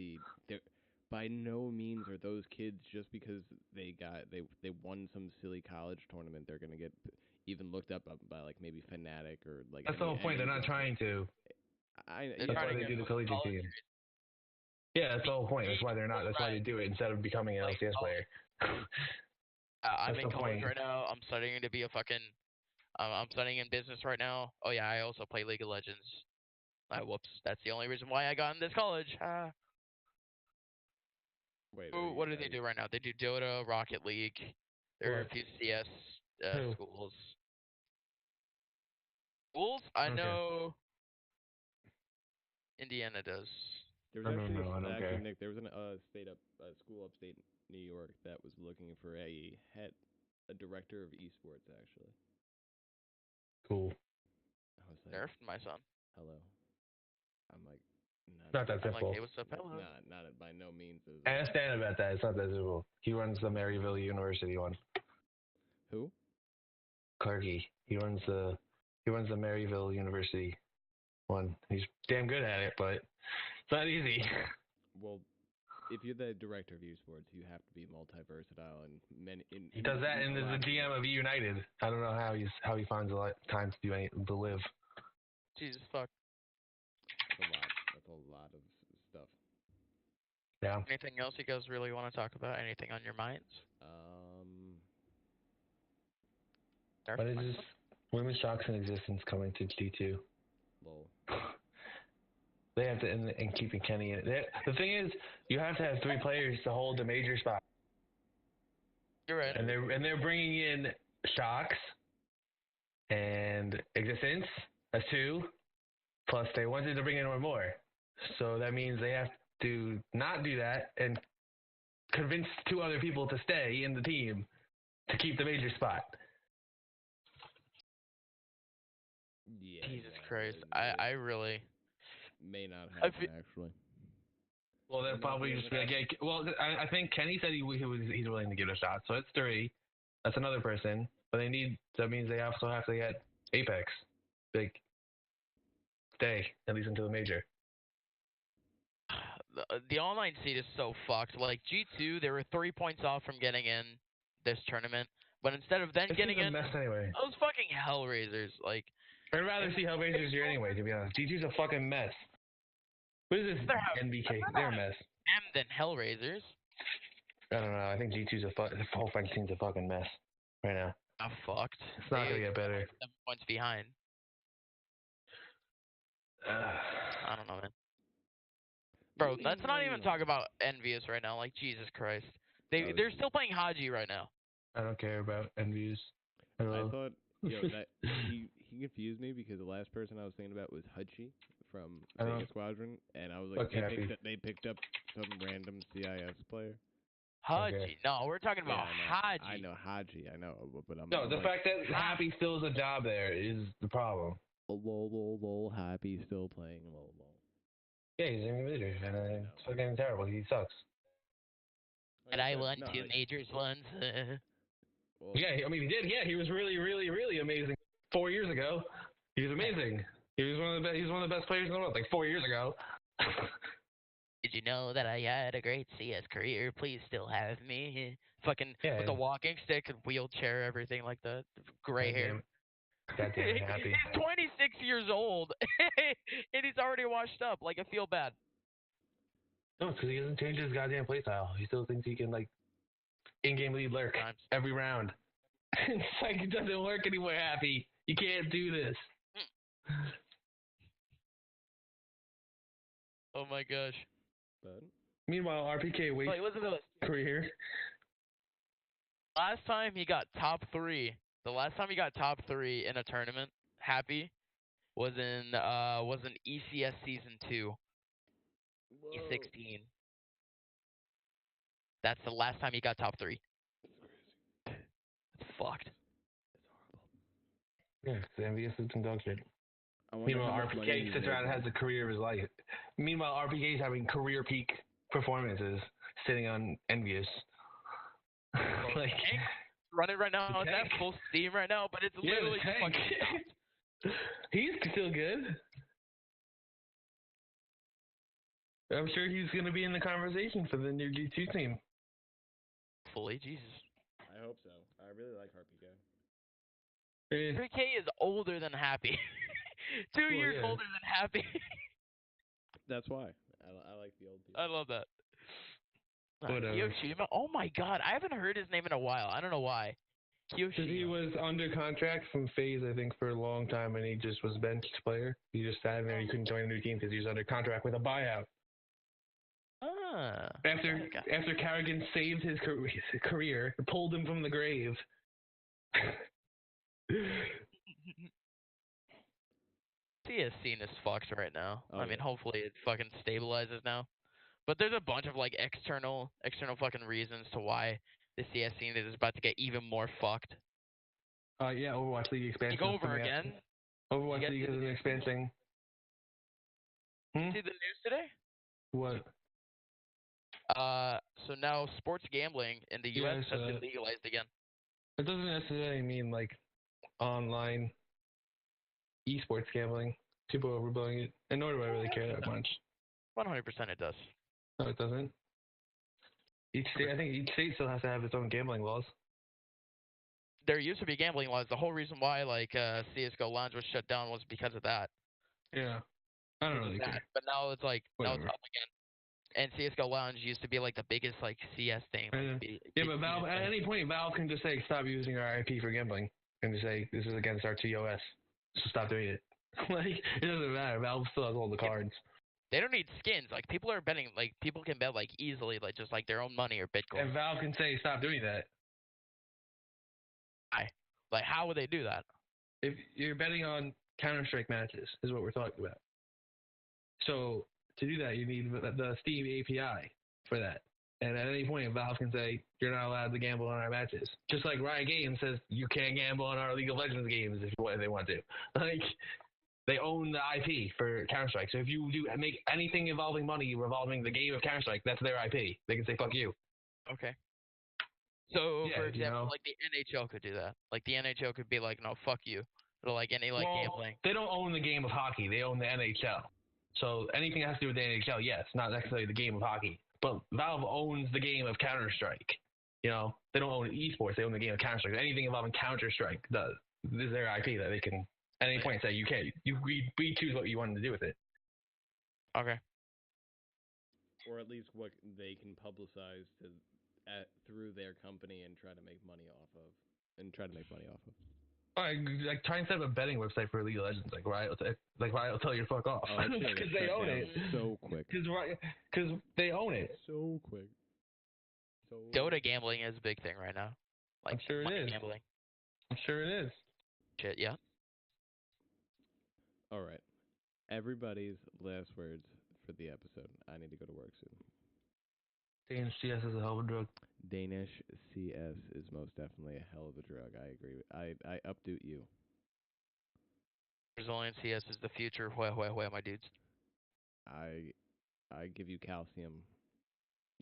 by no means are those kids, just because they won some silly college tournament, they're gonna get even looked up by maybe Fnatic or That's the whole point. They're not trying to. That's why they do the collegiate team. Yeah, that's the whole point. That's why they're not. That's why they do it instead of becoming an LCS player. I'm in college right now. I'm studying to be a fucking. I'm studying in business right now. Oh yeah, I also play League of Legends. Whoops, that's the only reason why I got in this college. Wait. What do they do right now? They do Dota, Rocket League. There are a few CS Who? schools. Schools? I Okay. know Indiana does. There I was don't know, I don't care. Nick. There was a school upstate New York that was looking for a director of esports. Actually, Cool. I was like, Nerfed my son. hello. I'm like, Not that I'm like, simple. hey, what's up, hello? not by no means. I understand about that. It's not that simple. He runs the Maryville University one. Who? Clarky. He runs the Maryville University one. He's damn good at it, but it's not easy. Well, if you're the director of esports, you have to be multi-versatile and He does that, and there's the GM of United. I don't know how he finds a lot of time to live. Jesus fuck. That's a lot of stuff. Yeah. Anything else you guys really want to talk about? Anything on your minds? What is this? Women's Shocks in Existence coming to G2. Lol. They have to, and keeping Kenny in it. The thing is, you have to have 3 players to hold the major spot. You're right. And they're bringing in Shocks and Existence as 2, plus they wanted to bring in one more. So that means they have to not do that and convince 2 other people to stay in the team to keep the major spot. Yeah. Jesus Christ. I really may not happen actually. Well, they'll probably just be like, yeah, well, I think Kenny said he's willing to give it a shot, so it's 3. That's another person, but that means they also have to get Apex, stay at least until the major. The online seed is so fucked. Like G2, they were 3 points off from getting in this tournament, but instead of then getting in, mess anyway. Those fucking Hellraisers, like. I'd rather see Hellraisers here anyway, to be honest. G2's a fucking mess. What is this NBK? They're a mess. Than Hellraisers. I don't know. I think G2's the whole fucking team's a fucking mess right now. I'm fucked. It's not gonna get better. 7 points behind. I don't know, man. Bro, let's not even talk about Envious right now. Like, Jesus Christ. They're still playing Haji right now. I don't care about Envious. I thought, that he confused me because the last person I was thinking about was Hudgy from Sega Squadron, and I was like, they picked up some random CIS player. Haji. Okay. No, we're talking about Haji. I know Haji. I know, but the fact that Happy still has a job there is the problem. Lol, Happy still playing lol. Yeah, he's a leader, and it's fucking terrible. He sucks. And I won 2 majors once. Well, yeah, I mean he did. Yeah, he was really, really, really amazing 4 years ago. He was amazing. He was one of the best players in the world. Like 4 years ago. Did you know that I had a great CS career? Please still have me. Fucking with a walking stick and wheelchair, everything like that. Gray hair. Goddamn Happy. He's 26 years old, and he's already washed up. Like, I feel bad. No, because he hasn't changed his goddamn playstyle. He still thinks he can, in-game lead lurk every round. It's like, it doesn't work anymore, Happy. You can't do this. Oh my gosh. But meanwhile, RPK waits career. Last time he got top 3. The last time he got top 3 in a tournament, Happy, was in ECS season 2. Whoa. E16. That's the last time he got top 3. It's fucked. It's horrible. Yeah, because Envious has been dog shit. Meanwhile, RPK sits around and has a career of his life. Meanwhile, RPK is having career peak performances, sitting on Envious. Running right now, it's at full steam right now, but it's literally just fucking He's still good. I'm sure he's going to be in the conversation for the new G2 team. Fully, Jesus. I hope so. I really like RPK. RPK is older than Happy. 2 years older than Happy. That's why. I like the old people. I love that. Kyoshima? Oh my god, I haven't heard his name in a while. I don't know why. Kyoshima. Because he was under contract from FaZe, I think, for a long time, and he just was benched player. He just sat in there. He couldn't join a new team because he was under contract with a buyout. After Carrigan saved his career, pulled him from the grave. CS scene is fucked right now. Oh, I mean, yeah. hopefully it fucking stabilizes now. But there's a bunch of like external fucking reasons to why the CS scene is about to get even more fucked. Yeah, Overwatch League expansion. Take over again. Overwatch League is an expansion. See the news today? What? So now sports gambling in the U.S. has been legalized again. It doesn't necessarily mean like online esports gambling. People are overblowing it, and nor do I really care that much. 100% it does. No, it doesn't. I think each state still has to have its own gambling laws. There used to be gambling laws. The whole reason why like CS:GO Lounge was shut down was because of that. Yeah, I don't really care. But now it's like Whatever. now it's up again. And CS:GO Lounge used to be like the biggest like CS thing. Yeah, but Valve at any point Valve can just say stop using our IP for gambling and just say this is against our TOS, so stop doing it. Like it doesn't matter. Valve still has all the cards. They don't need skins. Like people are betting. Like people can bet like easily, like just like their own money or Bitcoin. And Valve can say stop doing that. Why? Like how would they do that? If you're betting on Counter-Strike matches, is what we're talking about. So to do that, you need the Steam API for that. And at any point, Valve can say you're not allowed to gamble on our matches. Just like Riot Games says you can't gamble on our League of Legends games if they want to. Like they own the IP for Counter-Strike. So if you do make anything involving money revolving the game of Counter-Strike, that's their IP. They can say fuck you. Okay. So Yeah, for example, like the NHL could do that. Like the NHL could be like, no, fuck you. Or like any like gambling. They don't own the game of hockey. They own the NHL. So anything that has to do with the NHL, yes, not necessarily the game of hockey. But Valve owns the game of Counter-Strike. You know, they don't own esports. They own the game of Counter-Strike. Anything involving Counter-Strike does. This is their IP that they can at any point say you can't. We choose what you want to do with it. Okay. Or at least what they can publicize through their company and try to make money off of. Like try and set up a betting website for League of Legends, like Riot will tell you to fuck off because they own it so quick. Because they own it so quick. Dota gambling is a big thing right now. Like I'm sure it is. Gambling. I'm sure it is. Shit, yeah. All right. Everybody's last words for the episode. I need to go to work soon. Danish CS is a hell of a drug. Danish CS is most definitely a hell of a drug. I agree. I updo you. Brazilian CS is the future. Where, my dudes? I give you calcium.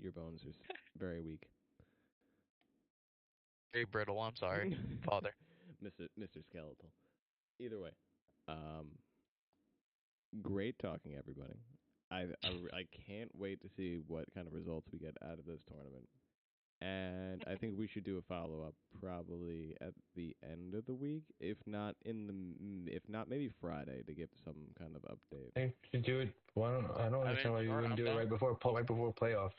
Your bones are very weak. Very brittle. I'm sorry, father. Mr. Skeletal. Either way, great talking, everybody. I can't wait to see what kind of results we get out of this tournament. And I think we should do a follow-up probably at the end of the week, if not maybe Friday, to give some kind of update. Hey, you do it. Well, I don't understand why you wouldn't do it right before playoffs.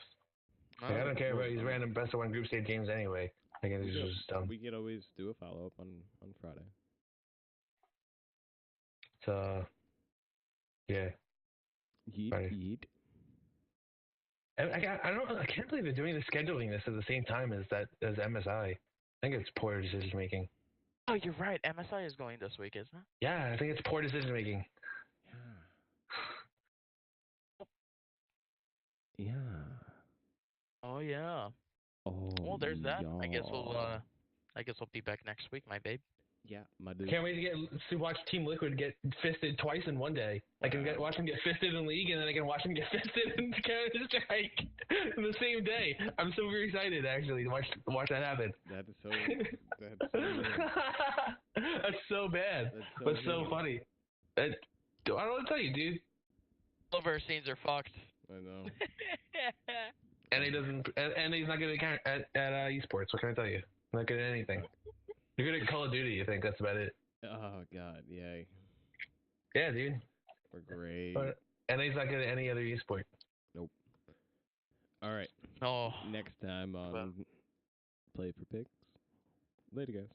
Like, I don't care about these random best of one group stage games anyway. Like, it's just dumb. We could always do a follow-up on Friday. So, yeah. Yeet. I can't believe they're doing the scheduling this at the same time as MSI. I think it's poor decision making. Oh, you're right. MSI is going this week, isn't it? Yeah, I think it's poor decision making. Yeah. Oh yeah. Oh. Well, there's that. Yeah. I guess we'll be back next week, my babe. Yeah, my dude. Can't wait to watch Team Liquid get fisted twice in one day. I can watch them get fisted in League, and then I can watch them get fisted in Counter-Strike in the same day. I'm so very excited actually to watch that happen. That is so. That's so That's so bad, but so funny. I don't know what to tell you, dude. All of our scenes are fucked. I know. And he's not good at esports. What can I tell you? Not good at anything. You're good at Call of Duty, you think. That's about it. Oh, God. Yay. Yeah, dude. We're great. And he's not good at any other esport. Nope. All right. Oh. Next time on Play4Picks. Later, guys.